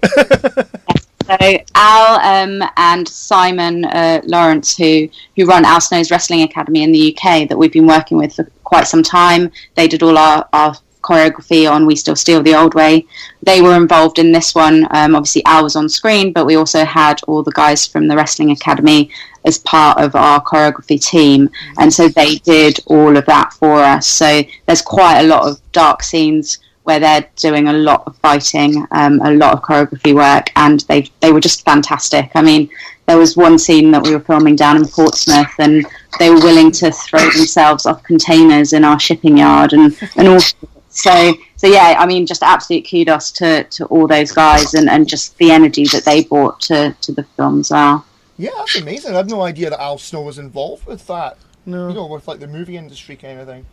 Yes. So Al and Simon Lawrence, who run Al Snow's Wrestling Academy in the UK, that we've been working with for quite some time. They did all our choreography on We Still Steal the Old Way. They were involved in this one. Obviously Al was on screen, but we also had all the guys from the Wrestling Academy as part of our choreography team, and so they did all of that for us. So there's quite a lot of dark scenes where they're doing a lot of fighting, a lot of choreography work, and they were just fantastic. I mean, there was one scene that we were filming down in Portsmouth, and they were willing to throw themselves off containers in our shipping yard and all. So yeah, I mean, just absolute kudos to all those guys and just the energy that they brought to the film as well. Yeah, that's amazing. I had no idea that Al Snow was involved with that. No. You know, with like the movie industry kind of thing.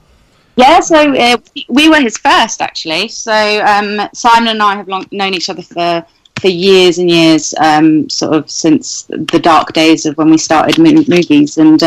Yeah, so we were his first, actually. So Simon and I have known each other for years and years, sort of since the dark days of when we started movies. And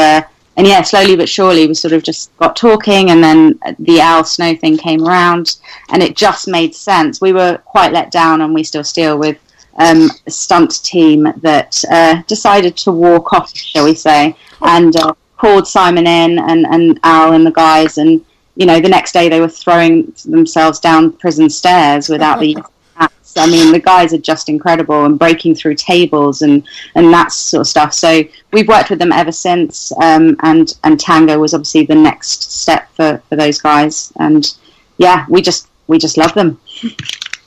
yeah, slowly but surely we sort of just got talking, and then the Al Snow thing came around, and it just made sense. We were quite let down on We Still Steal with a stunt team that decided to walk off, shall we say, and called Simon in and Al and the guys, and you know, the next day they were throwing themselves down prison stairs without the hats. I mean, the guys are just incredible, and breaking through tables and that sort of stuff. So we've worked with them ever since, and Tango was obviously the next step for those guys. And yeah, we just love them.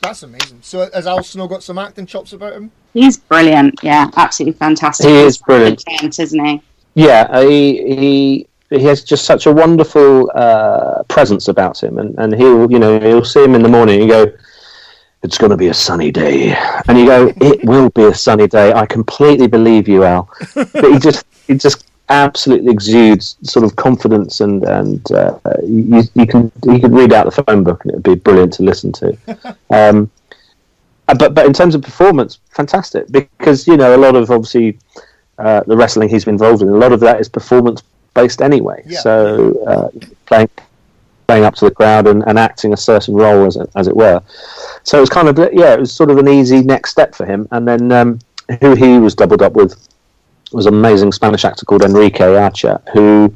That's amazing. So has Al Snow got some acting chops about him? He's brilliant. Yeah, absolutely fantastic. He is brilliant, isn't he? Yeah, he has just such a wonderful presence about him, and you'll see him in the morning and you go, it's going to be a sunny day, and you go, it will be a sunny day, I completely believe you, Al. But he just absolutely exudes sort of confidence, and you could read out the phone book and it would be brilliant to listen to. But in terms of performance, fantastic, because a lot of obviously the wrestling he's been involved in, a lot of that is performance based anyway. Yeah. So playing up to the crowd and acting a certain role, as it were. So it was kind of, it was sort of an easy next step for him. And then who he was doubled up with was an amazing Spanish actor called Enrique Archer, and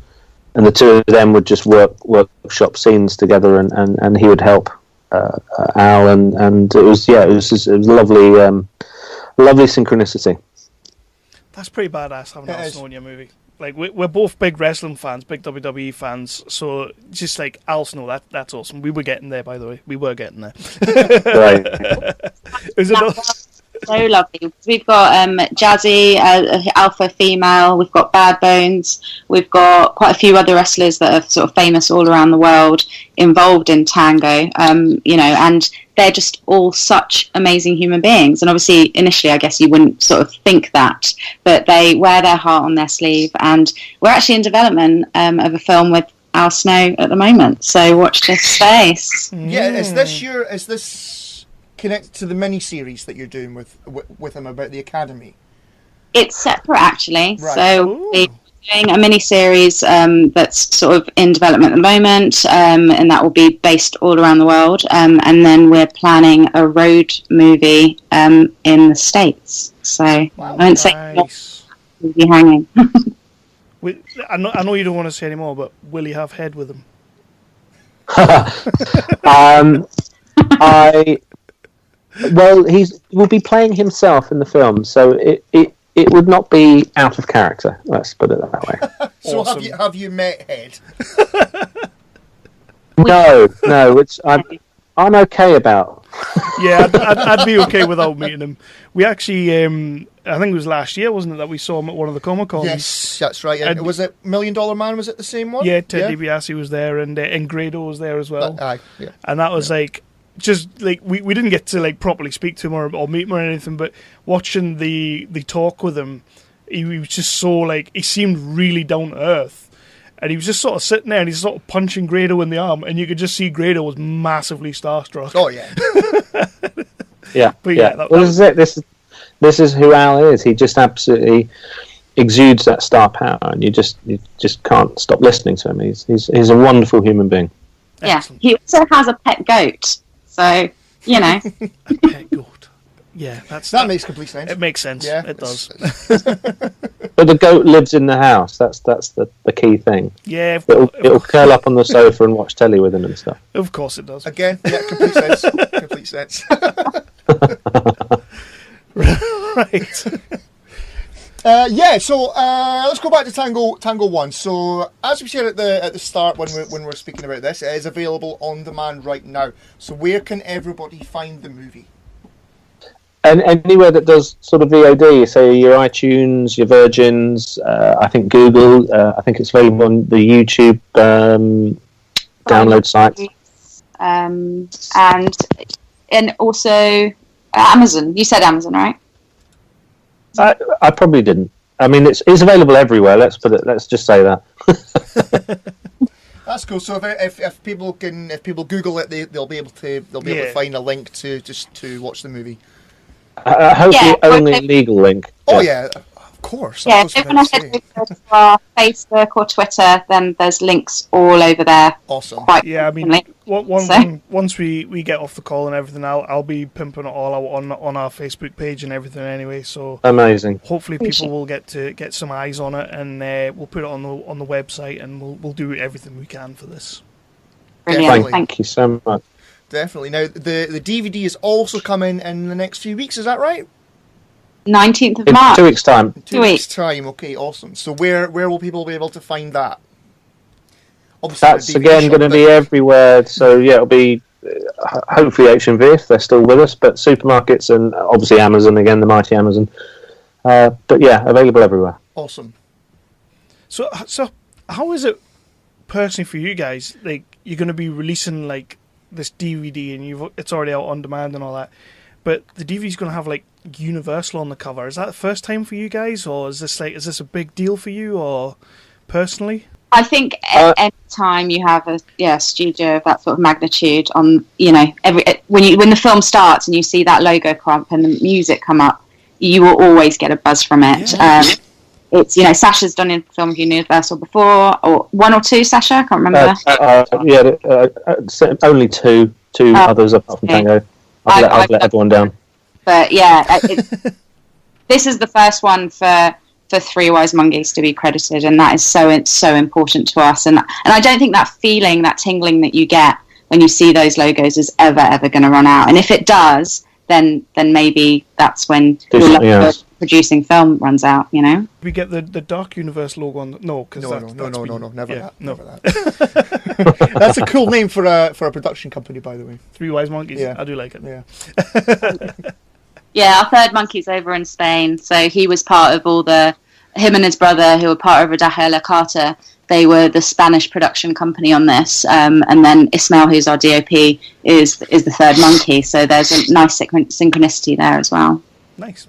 the two of them would just workshop scenes together, and he would help Al, and it was lovely, lovely synchronicity. That's pretty badass having Al Snow in your movie. Like, we're both big wrestling fans, big WWE fans, so just like Al Snow, that's awesome. We were getting there, by the way. We were getting there. Right. So lovely. We've got Jazzy, alpha female. We've got Bad Bones. We've got quite a few other wrestlers that are sort of famous all around the world involved in Tango. And they're just all such amazing human beings. And obviously, initially, I guess you wouldn't sort of think that, but they wear their heart on their sleeve. And we're actually in development of a film with Al Snow at the moment. So watch this space. Yeah, is this connected to the mini-series that you're doing with him about the Academy? It's separate, actually. Right. So we're doing a mini-series that's sort of in development at the moment, and that will be based all around the world. And then we're planning a road movie in the States. So I won't say we'll be hanging. I know you don't want to say anymore, but will he have head with him? Well, will be playing himself in the film, so it would not be out of character. Let's put it that way. So awesome. have you met Head? No, which I'm okay about. Yeah, I'd be okay without meeting him. We actually, I think it was last year, wasn't it, that we saw him at one of the Comic-Cons? Yes, that's right. And was it $1 Million Man? Was it the same one? Yeah, Ted DiBiase was there, and Grado was there as well. Yeah. And that was like, just like we didn't get to like properly speak to him or meet him or anything, but watching the talk with him, he was just so like, he seemed really down to earth, and he was just sort of sitting there and he's sort of punching Grado in the arm, and you could just see Grado was massively starstruck. Oh yeah. Yeah. But yeah, this is it. This is who Al is. He just absolutely exudes that star power, and you just can't stop listening to him. He's a wonderful human being. Yeah. Excellent. He also has a pet goat. So, a pet goat. Yeah, that makes complete sense. It makes sense. Yeah, it does. But the goat lives in the house. That's the key thing. Yeah, it'll curl up on the sofa and watch telly with him and stuff. Of course it does. Again, yeah, complete sense. Complete sense. Right. So let's go back to Tango One. So as we said at the start when we're speaking about this, it is available on demand right now. So where can everybody find the movie? And anywhere that does sort of VOD, say your iTunes, your Virgins, I think Google, I think it's available on the YouTube download site. And also Amazon. You said Amazon, right? I probably didn't. I mean, it's available everywhere. Let's just say that. That's cool. So if people Google it, they'll be able to find a link to watch the movie. Hopefully, only legal link. Oh yeah, of course. Yeah, if you want to head over to our Facebook or Twitter, then there's links all over there. Awesome. I mean, once we get off the call and everything, I'll be pimping it all out on our Facebook page and everything anyway. So amazing. Hopefully, people will get some eyes on it, and we'll put it on the website, and we'll do everything we can for this. Brilliant. Thank you so much. Definitely. Now, the DVD is also coming in the next few weeks, is that right? 19th of March. 2 weeks' time. 2 weeks' time, okay, awesome. So where will people be able to find that? Obviously, that's again going to be everywhere, so yeah, it'll be hopefully HMV if they're still with us, but supermarkets and obviously Amazon again, the mighty Amazon. But yeah, available everywhere. Awesome. So how is it personally for you guys? Like, you're going to be releasing like this DVD and it's already out on demand and all that, but the DVD's going to have like Universal on the cover. Is that the first time for you guys, or is this a big deal for you, or personally? I think any time you have a studio of that sort of magnitude on, when the film starts and you see that logo come up and the music come up, you will always get a buzz from it. Yeah. It's Sacha's done in film Universal before, or one or two. Sacha, I can't remember. Only two others apart from Tango. I've let everyone down. But yeah, this is the first one for Three Wise Monkeys to be credited, and that is so important to us. And I don't think that feeling, that tingling that you get when you see those logos is ever going to run out. And if it does, then maybe that's when your love for producing film runs out. We get the Dark Universe logo on. No, never that. That's a cool name for a production company, by the way. Three Wise Monkeys. Yeah, I do like it. Yeah. Yeah, our third monkey's over in Spain, so he was part of him and his brother, who were part of Rodaje La Carta, they were the Spanish production company on this, and then Ismail, who's our DOP, is the third monkey, so there's a nice synchronicity there as well. Nice.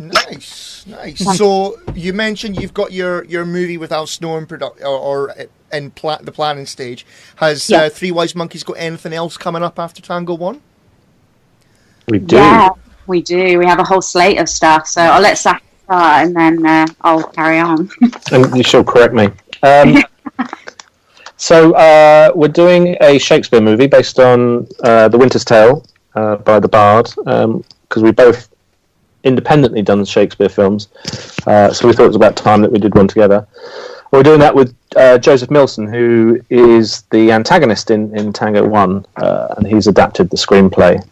So you mentioned you've got your movie with Al Snow in the planning stage. Has Three Wise Monkeys got anything else coming up after Tango One? We do. Yeah. We do. We have a whole slate of stuff. So I'll let Sacha start, and then I'll carry on. And you shall correct me. So we're doing a Shakespeare movie based on The Winter's Tale by the Bard, because we both independently done Shakespeare films. So we thought it was about time that we did one together. We're doing that with Joseph Milson, who is the antagonist in Tango One, and he's adapted the screenplay.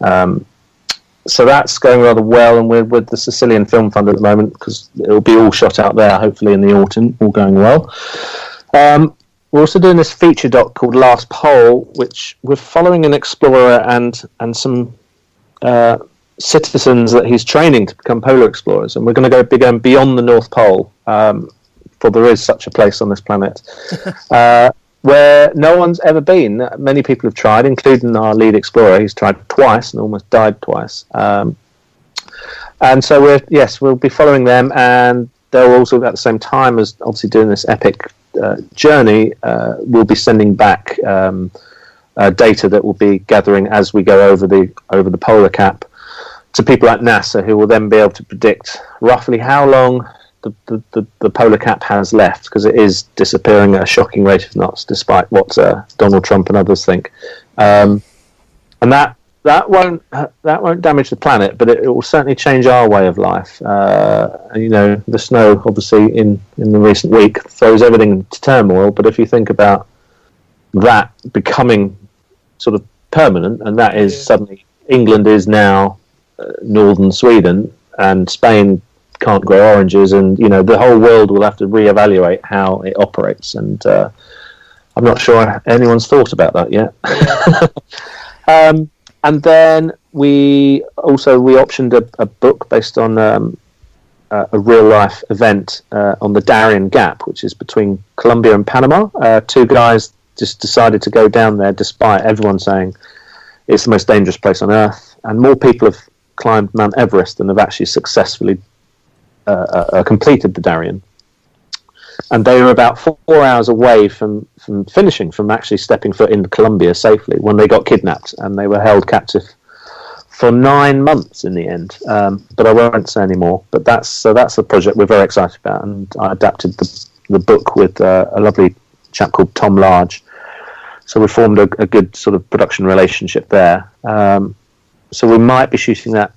So that's going rather well, and we're with the Sicilian Film Fund at the moment because it'll be all shot out there, hopefully in the autumn, all going well. We're also doing this feature doc called Last Pole, which we're following an explorer and some citizens that he's training to become polar explorers, and we're going to be going beyond the North Pole, for there is such a place on this planet. Where no one's ever been. Many people have tried, including our lead explorer. He's tried twice and almost died twice. And so we'll be following them, and they'll also, at the same time as obviously doing this epic journey, we'll be sending back data that we'll be gathering as we go over the polar cap to people at NASA, who will then be able to predict roughly how long the polar cap has left, because it is disappearing at a shocking rate of knots, despite what Donald Trump and others think. And that that won't damage the planet, but it will certainly change our way of life. The snow, obviously, in the recent week throws everything into turmoil. But if you think about that becoming sort of permanent, and that is suddenly England is now northern Sweden, and Spain can't grow oranges, and the whole world will have to reevaluate how it operates. And I'm not sure anyone's thought about that yet. And then we optioned a book based on a real life event on the Darien Gap, which is between Colombia and Panama. Two guys just decided to go down there despite everyone saying it's the most dangerous place on earth, and more people have climbed Mount Everest than have actually successfully completed the Darien. And they were about 4 hours away from finishing, from actually stepping foot into Colombia safely, when they got kidnapped, and they were held captive for 9 months in the end. But I won't say any more. But that's a project we're very excited about, and I adapted the book with a lovely chap called Tom Large. So we formed a good sort of production relationship there. So we might be shooting that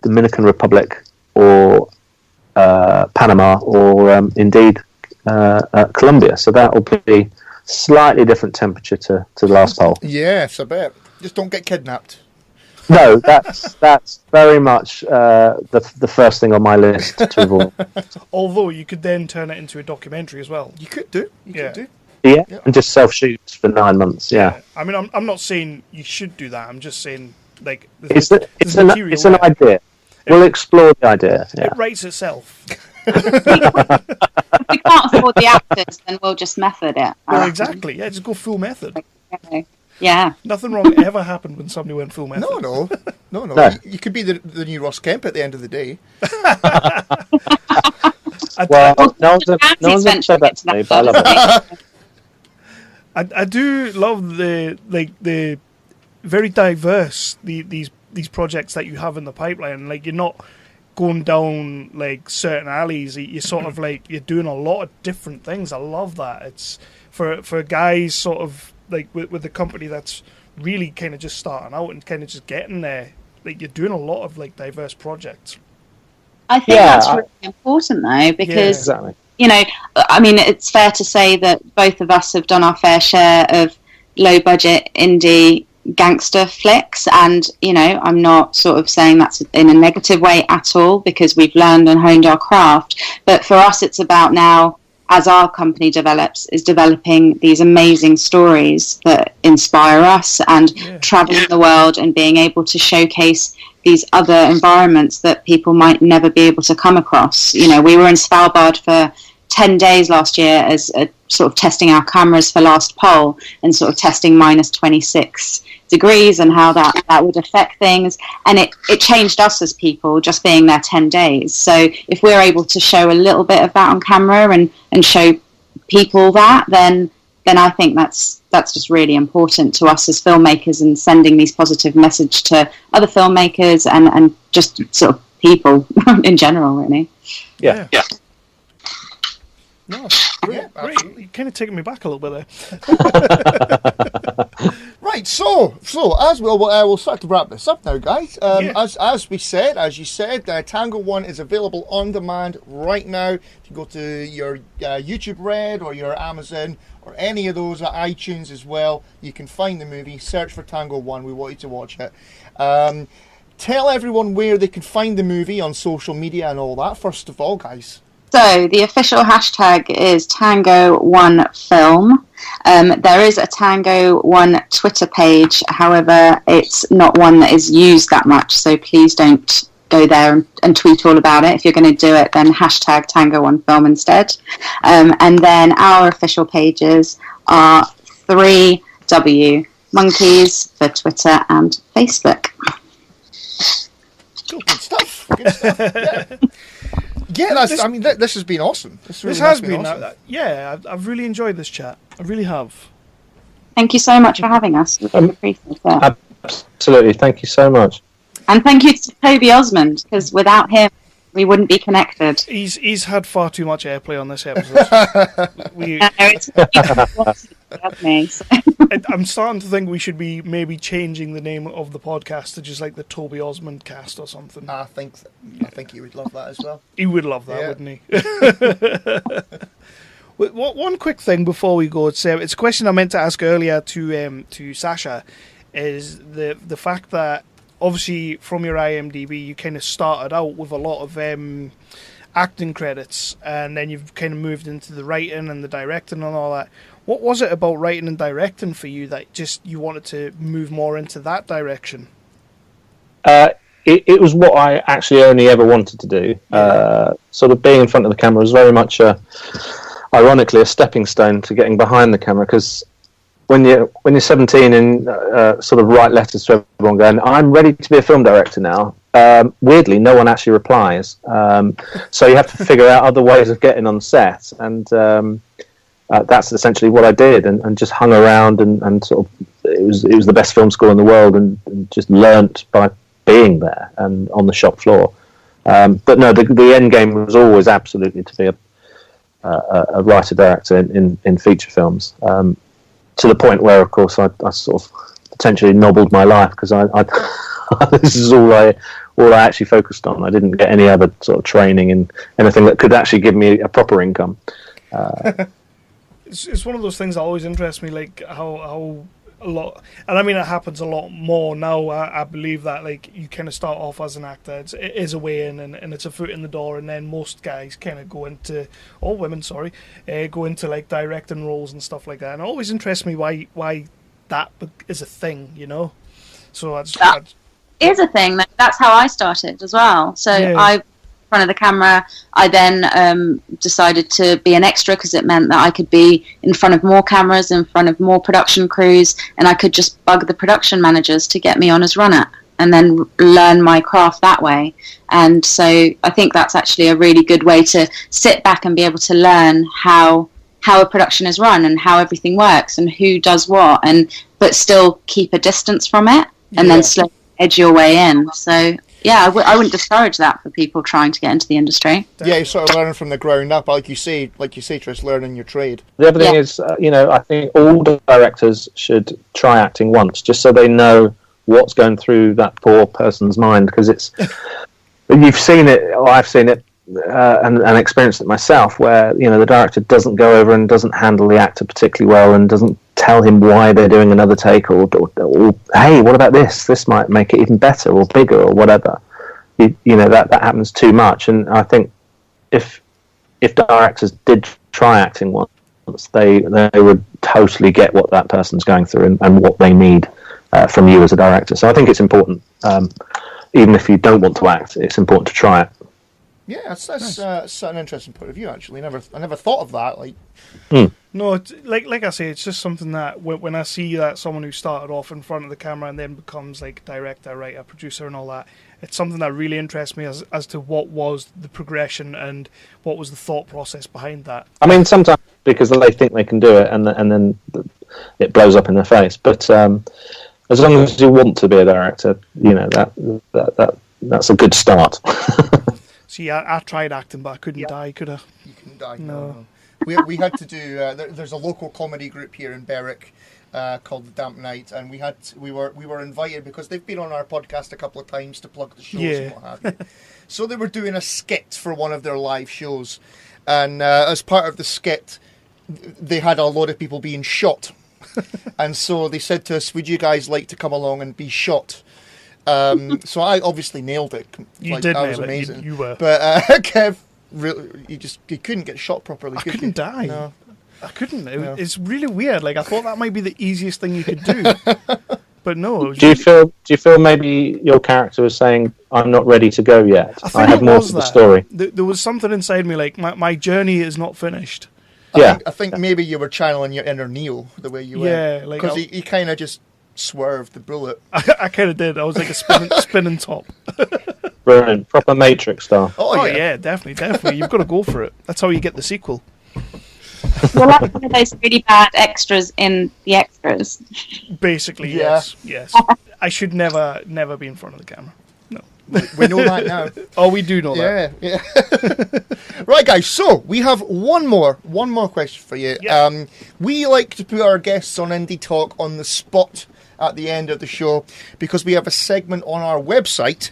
Dominican Republic or Panama or indeed Colombia. So that will be slightly different temperature to the last poll. Yes, I bet. Just don't get kidnapped. No, that's very much the first thing on my list to avoid. Although you could then turn it into a documentary as well. You could do. Yeah, and just self-shoots for 9 months. Yeah. I mean, I'm not saying you should do that. I'm just saying, like, it's an idea. We'll explore the idea. Yeah. It writes itself. If we can't afford the actors, then we'll just method it. Well, exactly. Yeah, just go full method. Okay. Yeah. Nothing wrong ever happened when somebody went full method. No. You could be the new Ross Kemp at the end of the day. No one's ever said that to me, but I love it. I do love the very diverse these projects that you have in the pipeline. Like, you're not going down like certain alleys. You're sort of like, you're doing a lot of different things. I love that. It's for guys sort of like with the company that's really kind of just starting out and kind of just getting there. Like, you're doing a lot of like diverse projects. I think that's really important though, because I mean, it's fair to say that both of us have done our fair share of low budget indie gangster flicks, and I'm not sort of saying that's in a negative way at all, because we've learned and honed our craft. But for us, it's about now, as our company develops, is developing these amazing stories that inspire us, and traveling the world and being able to showcase these other environments that people might never be able to come across. We were in Svalbard for 10 days last year as sort of testing our cameras for last poll, and sort of testing minus 26 degrees and how that would affect things. And it changed us as people, just being there 10 days. So if we're able to show a little bit of that on camera and show people that, then I think that's just really important to us as filmmakers, and sending these positive message to other filmmakers and just sort of people in general, really. Yeah. No, great. You're kind of taking me back a little bit there. Right, so as we'll start to wrap this up now, guys. As you said, Tango One is available on demand right now. If you go to your YouTube Red or your Amazon or any of those, iTunes as well, you can find the movie. Search for Tango One. We want you to watch it. Tell everyone where they can find the movie on social media and all that, first of all, guys. So the official hashtag is Tango One Film. There is a Tango One Twitter page, however, it's not one that is used that much, so please don't go there and tweet all about it. If you're going to do it, then hashtag Tango One Film instead. And then our official pages are 3W Monkeys for Twitter and Facebook. Cool, good stuff. Yeah. This has been awesome. This has been awesome. I've really enjoyed this chat. I really have. Thank you so much for having us. We appreciate it. Absolutely, thank you so much. And thank you to Toby Osmond, because without him, we wouldn't be connected. He's had far too much airplay on this episode. It's me. So. I'm starting to think we should be maybe changing the name of the podcast to just like the Toby Osmond cast or something. I think he would love that as well. He would love that, wouldn't he? One quick thing before we go, it's a question I meant to ask earlier to Sacha, is the fact that obviously from your IMDb you kind of started out with a lot of acting credits, and then you've kind of moved into the writing and the directing and all that. What was it about writing and directing for you that just you wanted to move more into that direction? It was what I actually only ever wanted to do. Sort of being in front of the camera was very much, ironically, a stepping stone to getting behind the camera, because when you're 17 and sort of write letters to everyone going, I'm ready to be a film director now, weirdly, no one actually replies. So you have to figure out other ways of getting on set, and that's essentially what I did, and just hung around and sort of it was the best film school in the world, and just learnt by being there and on the shop floor. But no, the end game was always absolutely to be a writer director in feature films. To the point where, of course, I sort of potentially nobbled my life, because I this is all I actually focused on. I didn't get any other sort of training in anything that could actually give me a proper income. It's one of those things that always interests me, like how a lot, and I mean it happens a lot more now. I believe that like you kind of start off as an actor, it is a way in, and it's a foot in the door, and then most guys kind of go into, or women, sorry, go into like directing roles and stuff like that. And it always interests me why that is a thing, you know. So that is a thing. That's how I started as well. So yeah. I in front of the camera. I then decided to be an extra, because it meant that I could be in front of more cameras, in front of more production crews, and I could just bug the production managers to get me on as runner, and then learn my craft that way. And so I think that's actually a really good way to sit back and be able to learn how a production is run and how everything works and who does what, but still keep a distance from it, and then slowly edge your way in. So yeah, I wouldn't discourage that for people trying to get into the industry. Yeah, you're sort of learning from the ground up, like you say, Trish, learning your trade. The other thing is, I think all directors should try acting once, just so they know what's going through that poor person's mind, because you've seen it, or I've seen it, and experienced it myself, where the director doesn't go over and doesn't handle the actor particularly well, and doesn't tell him why they're doing another take, or hey, what about this might make it even better or bigger or whatever. That happens too much. And I think if directors did try acting once, they would totally get what that person's going through and what they need from you as a director. So I think it's important, even if you don't want to act, it's important to try it. Yeah, that's an interesting point of view. Actually, I never thought of that. No, it's, like I say, it's just something that when I see that someone who started off in front of the camera and then becomes like director, writer, producer, and all that, it's something that really interests me as to what was the progression and what was the thought process behind that. I mean, sometimes because they think they can do it, and then it blows up in their face. But as long as you want to be a director, that's a good start. See, I tried acting, but I couldn't die, could I? You couldn't die. No. We had to do. There's a local comedy group here in Berwick called The Damp Night, and we were invited because they've been on our podcast a couple of times to plug the shows and what have you. So they were doing a skit for one of their live shows, and as part of the skit, they had a lot of people being shot, and so they said to us, "Would you guys like to come along and be shot?" So I obviously nailed it. You did that nail was amazing. it. You were. But Kev, really, you couldn't get shot properly. I couldn't die. No. I couldn't. It's really weird. Like I thought that might be the easiest thing you could do, but no. Do you feel maybe your character was saying, "I'm not ready to go yet. I have more to the story." There was something inside me, like my journey is not finished. I think maybe you were channeling your inner Neo the way you went. Yeah, like because he kind of just swerved the bullet. I kind of did. I was like a spinning top. Brilliant, proper Matrix style. Oh yeah, definitely. You've got to go for it. That's how you get the sequel. You're like one of those really bad extras in the extras. Basically, yes. I should never be in front of the camera. No. We know that now. Oh, we do know that. Yeah. Right, guys. So we have one more question for you. Yeah. We like to put our guests on Indie Talk on the spot at the end of the show because we have a segment on our website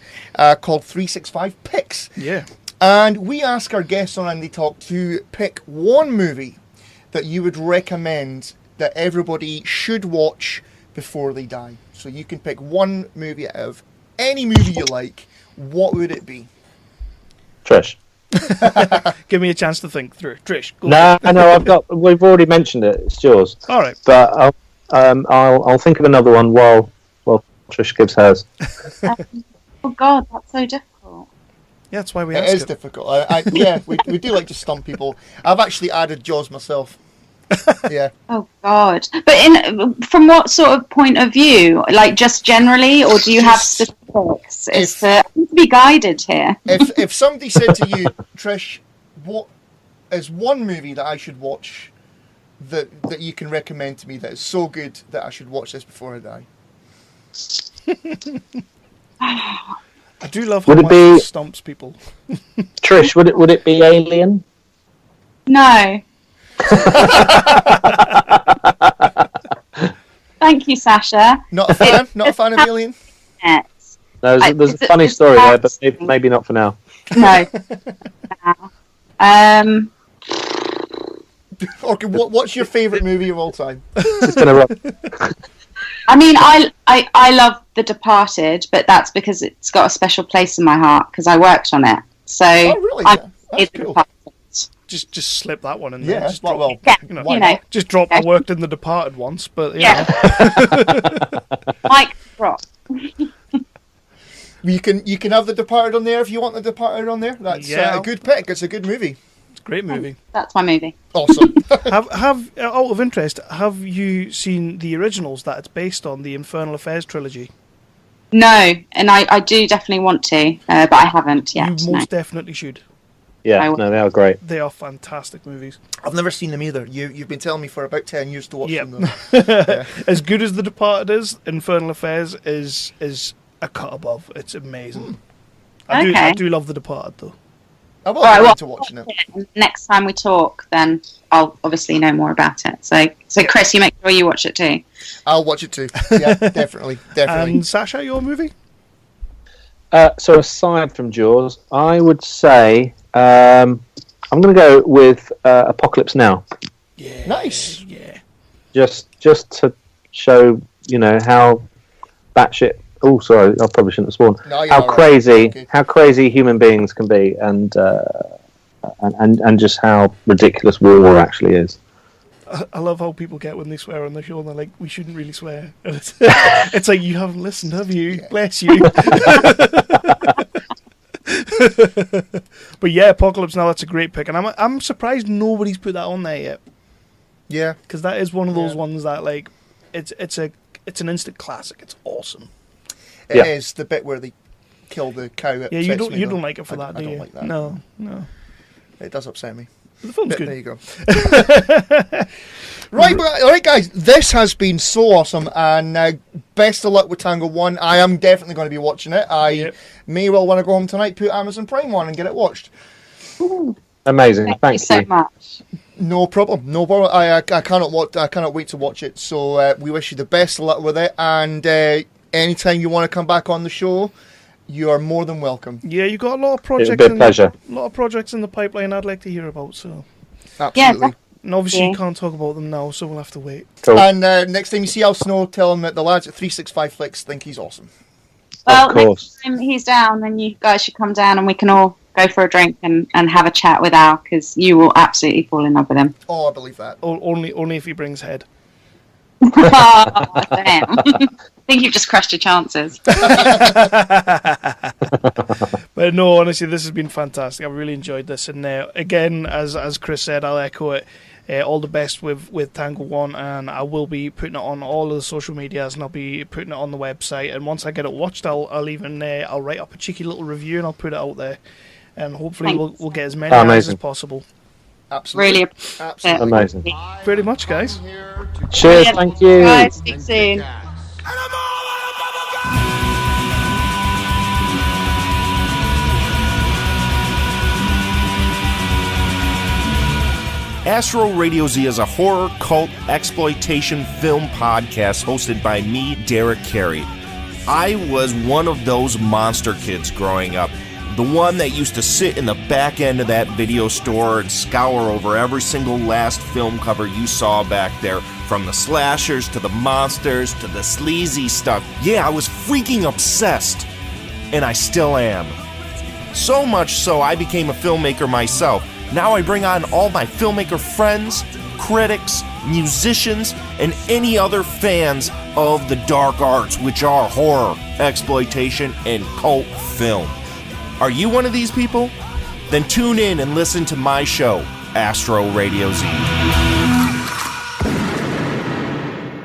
called 365 Picks. Yeah. And we ask our guests on Indie Talk to pick one movie that you would recommend that everybody should watch before they die. So you can pick one movie out of any movie you like. What would it be? Trish. Give me a chance to think through. Trish, go No, we've already mentioned it. It's yours. All right. But I'll think of another one while Trish gives hers. Oh God, that's so difficult. Yeah, that's why we It ask is difficult. We do like to stump people. I've actually added Jaws myself. Yeah. Oh God! But from what sort of point of view? Like just generally, or do you have specifics? It's to be guided here. If somebody said to you, Trish, what is one movie that I should watch that you can recommend to me that is so good that I should watch this before I die? I do love how much it stumps people. Trish, would it be Alien? No. Thank you, Sasha. Not a fan? Not a fan of Alien? There's a funny story there, but maybe not for now. No. Okay, what's your favourite movie of all time? It's gonna run. I mean, I love The Departed, but that's because it's got a special place in my heart because I worked on it. So really? That's cool. Just slip that one in there. Yeah, Just just drop. I worked in The Departed once, but Mike drop. You can have The Departed on there if you want The Departed on there. That's a good pick. It's a good movie. It's a great movie. That's my movie. Awesome. have out of interest, have you seen the originals that it's based on, the Infernal Affairs trilogy? No, and I do definitely want to, but I haven't yet. You most definitely should. Yeah, no, they are great. They are fantastic movies. I've never seen them either. You've been telling me for about 10 years to watch them. Though. Yeah. As good as The Departed is, Infernal Affairs is a cut above. It's amazing. I do love The Departed though. I will get to watching it. Next time we talk, then I'll obviously know more about it. So Chris, you make sure you watch it too. I'll watch it too. Yeah, definitely. And Sasha, your movie? So aside from Jaws, I would say I'm going to go with Apocalypse Now. Yeah. Nice. Yeah. Just to show how batshit. Oh, sorry, I probably shouldn't have sworn. No, how crazy human beings can be, and just how ridiculous war actually is. I love how people get when they swear on the show and they're like, we shouldn't really swear. And it's like, you haven't listened, have you? Yeah. Bless you. But yeah, Apocalypse Now, that's a great pick. And I'm surprised nobody's put that on there yet. Yeah. Because that is one of those ones that, like, it's an instant classic. It's awesome. It is the bit where they kill the cow. Yeah, you don't like it for that, do you? I don't like that. No. It does upset me. The film's good. There you go. Right, guys. This has been so awesome, and best of luck with Tango One. I am definitely going to be watching it. I may well want to go home tonight, put Amazon Prime on, and get it watched. Ooh. Amazing. Thank you so much. No problem. I cannot wait to watch it. So we wish you the best of luck with it, and anytime you want to come back on the show, you are more than welcome. Yeah, you got a lot of projects. It'd be a pleasure. A lot of projects in the pipeline I'd like to hear about. So absolutely. And obviously you can't talk about them now, so we'll have to wait. Cool. And next time you see Al Snow, tell him that the lads at 365 Flicks think he's awesome. Well, of course. Next time he's down, then you guys should come down and we can all go for a drink and have a chat with Al, because you will absolutely fall in love with him. Oh, I believe that. Only if he brings head. Oh, damn. I think you've just crushed your chances. But no, honestly, this has been fantastic. I've really enjoyed this. And again, as Chris said, I'll echo it. All the best with Tango One, and I will be putting it on all of the social medias, and I'll be putting it on the website. And once I get it watched, I'll even I'll write up a cheeky little review and I'll put it out there. And hopefully we'll get as many eyes as possible. Absolutely. Really absolutely amazing. Pretty much, guys. Cheers, thank you. Guys, speak soon. Astro Radio Z is a horror, cult, exploitation film podcast hosted by me, Derek Carey. I was one of those monster kids growing up. The one that used to sit in the back end of that video store and scour over every single last film cover you saw back there, from the slashers to the monsters to the sleazy stuff. Yeah, I was freaking obsessed, and I still am. So much so I became a filmmaker myself. Now I bring on all my filmmaker friends, critics, musicians, and any other fans of the dark arts, which are horror, exploitation, and cult film. Are you one of these people? Then tune in and listen to my show, Astro Radio Z.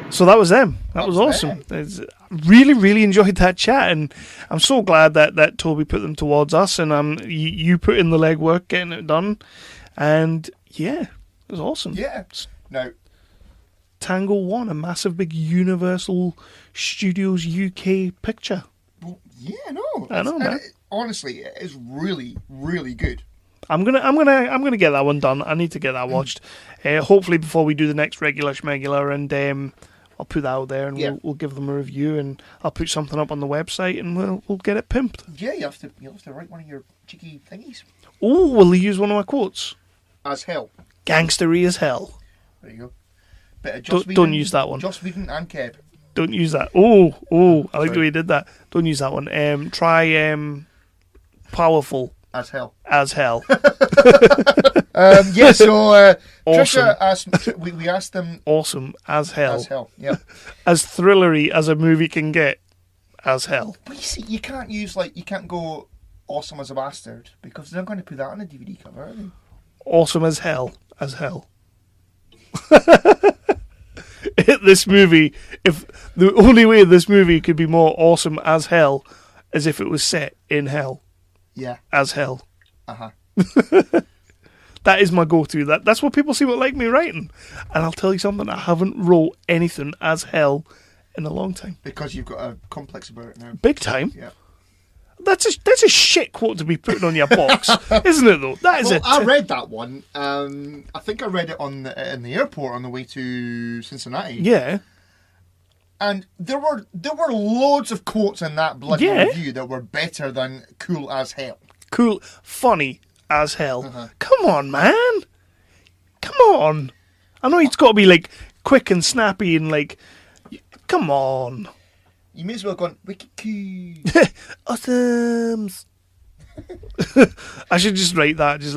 So that was them. That was awesome. It's, really, really enjoyed that chat, and I'm so glad that Toby put them towards us, and you put in the legwork getting it done, and yeah, it was awesome. Yeah. No. Tango One, a massive big Universal Studios UK picture. Well, yeah, no. I know, man. Honestly, it is really, really good. I'm gonna get that one done. I need to get that watched. Hopefully before we do the next regular schmegular, and I'll put that out there, and we'll give them a review, and I'll put something up on the website, and we'll get it pimped. Yeah, you have to write one of your cheeky thingies. Oh, will they use one of my quotes? As hell. Gangstery as hell. There you go. Bit of Joss Whedon, don't use that one. Joss Whedon and Kev. Don't use that. Oh, I like the way you did that. Don't use that one. Try powerful. As hell. As hell. Yeah, so awesome. Trisha asked, we asked them... Awesome. As hell. As hell, yeah. As thrillery as a movie can get. As hell. But you see, you can't use, you can't go awesome as a bastard, because they're not going to put that on a DVD cover, are they? Awesome as hell. As hell. This movie, if the only way this movie could be more awesome as hell is if it was set in hell. Yeah. As hell. Uh-huh. That is my go-to. That's what people seem to like me writing. And I'll tell you something, I haven't wrote anything as hell in a long time. Because you've got a complex about it now. Big time. Yeah. That's a shit quote to be putting on your box, isn't it, though? That is it. I read that one. I think I read it in the airport on the way to Cincinnati. Yeah. And there were loads of quotes in that bloody review that were better than cool as hell. Cool, funny as hell. Uh-huh. Come on, man. Come on. I know it's got to be quick and snappy and come on. You may as well have gone wicked cool. Awesomes. I should just write that. Just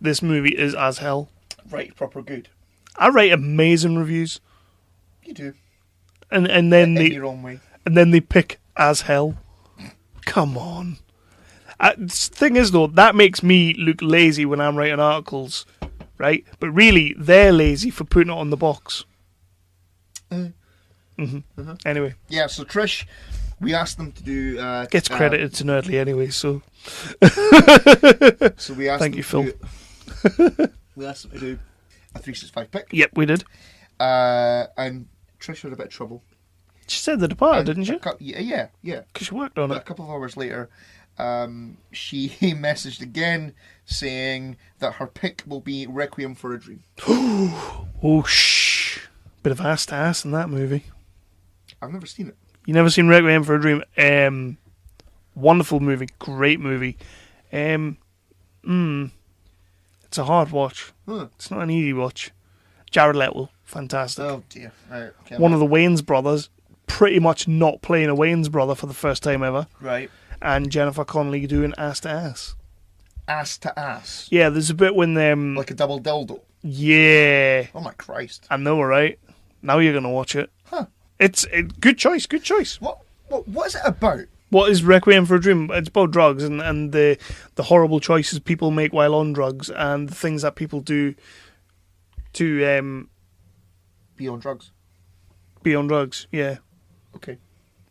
this movie is as hell. Right, proper good. I write amazing reviews. You do. And then in your own way. And then they pick as hell. Come on. The thing is, though, that makes me look lazy when I'm writing articles, right? But really, they're lazy for putting it on the box. Anyway. Yeah, so Trish, we asked them to do... Gets credited to Nerdly anyway, so... So we asked Thank you, Phil. We asked them to do a 365 pick. Yep, we did. And Trish had a bit of trouble. She said The Departed, didn't she? Yeah. Because she worked on it. A couple of hours later, she messaged again saying that her pick will be Requiem for a Dream. Oh, shh. Bit of ass to ass in that movie. I've never seen it. You never seen Requiem for a Dream? Wonderful movie. Great movie. It's a hard watch. Huh. It's not an easy watch. Jared Leto, fantastic. Oh, dear. Right, okay, one of the Wayans brothers, pretty much not playing a Wayans brother for the first time ever. Right. And Jennifer Connelly doing ass to ass. Ass to ass? Yeah, there's a bit when them... Like a double dildo? Yeah. Oh, my Christ. I know, right? Now you're going to watch it. Huh. It's good choice. What is it about? What is Requiem for a Dream? It's about drugs and the horrible choices people make while on drugs and the things that people do to be on drugs. Be on drugs, yeah. Okay.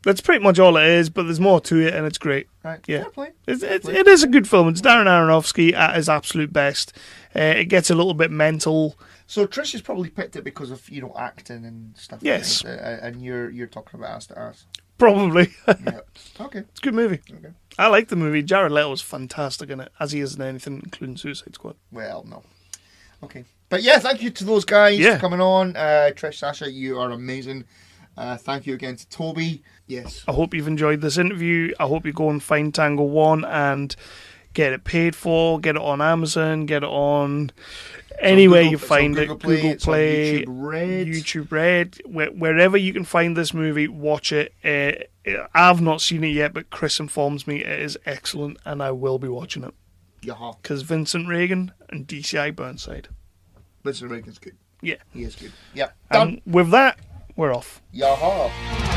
That's pretty much all it is, but there's more to it, and it's great. Right. Yeah. Fair play. It is a good film. It's Darren Aronofsky at his absolute best. It gets a little bit mental. So Trish has probably picked it because of acting and stuff. Yes. Like that, and you're talking about ass to ass. Probably. Yeah. Okay. It's a good movie. Okay. I like the movie. Jared Leto was fantastic in it, as he is in anything, including Suicide Squad. Well, no. Okay. But yeah, thank you to those guys for coming on. Trish, Sasha, you are amazing. Thank you again to Toby. Yes. I hope you've enjoyed this interview. I hope you go and find Tango One and get it paid for, get it on Amazon, get it on anywhere you find it. Google Play, YouTube Red, wherever you can find this movie, watch it. I've not seen it yet, but Chris informs me it is excellent, and I will be watching it. Yaha. Because Vincent Regan and DCI Burnside. Vincent Regan's good. Yeah. He is good. Yeah. Done. And with that, we're off. Yaha.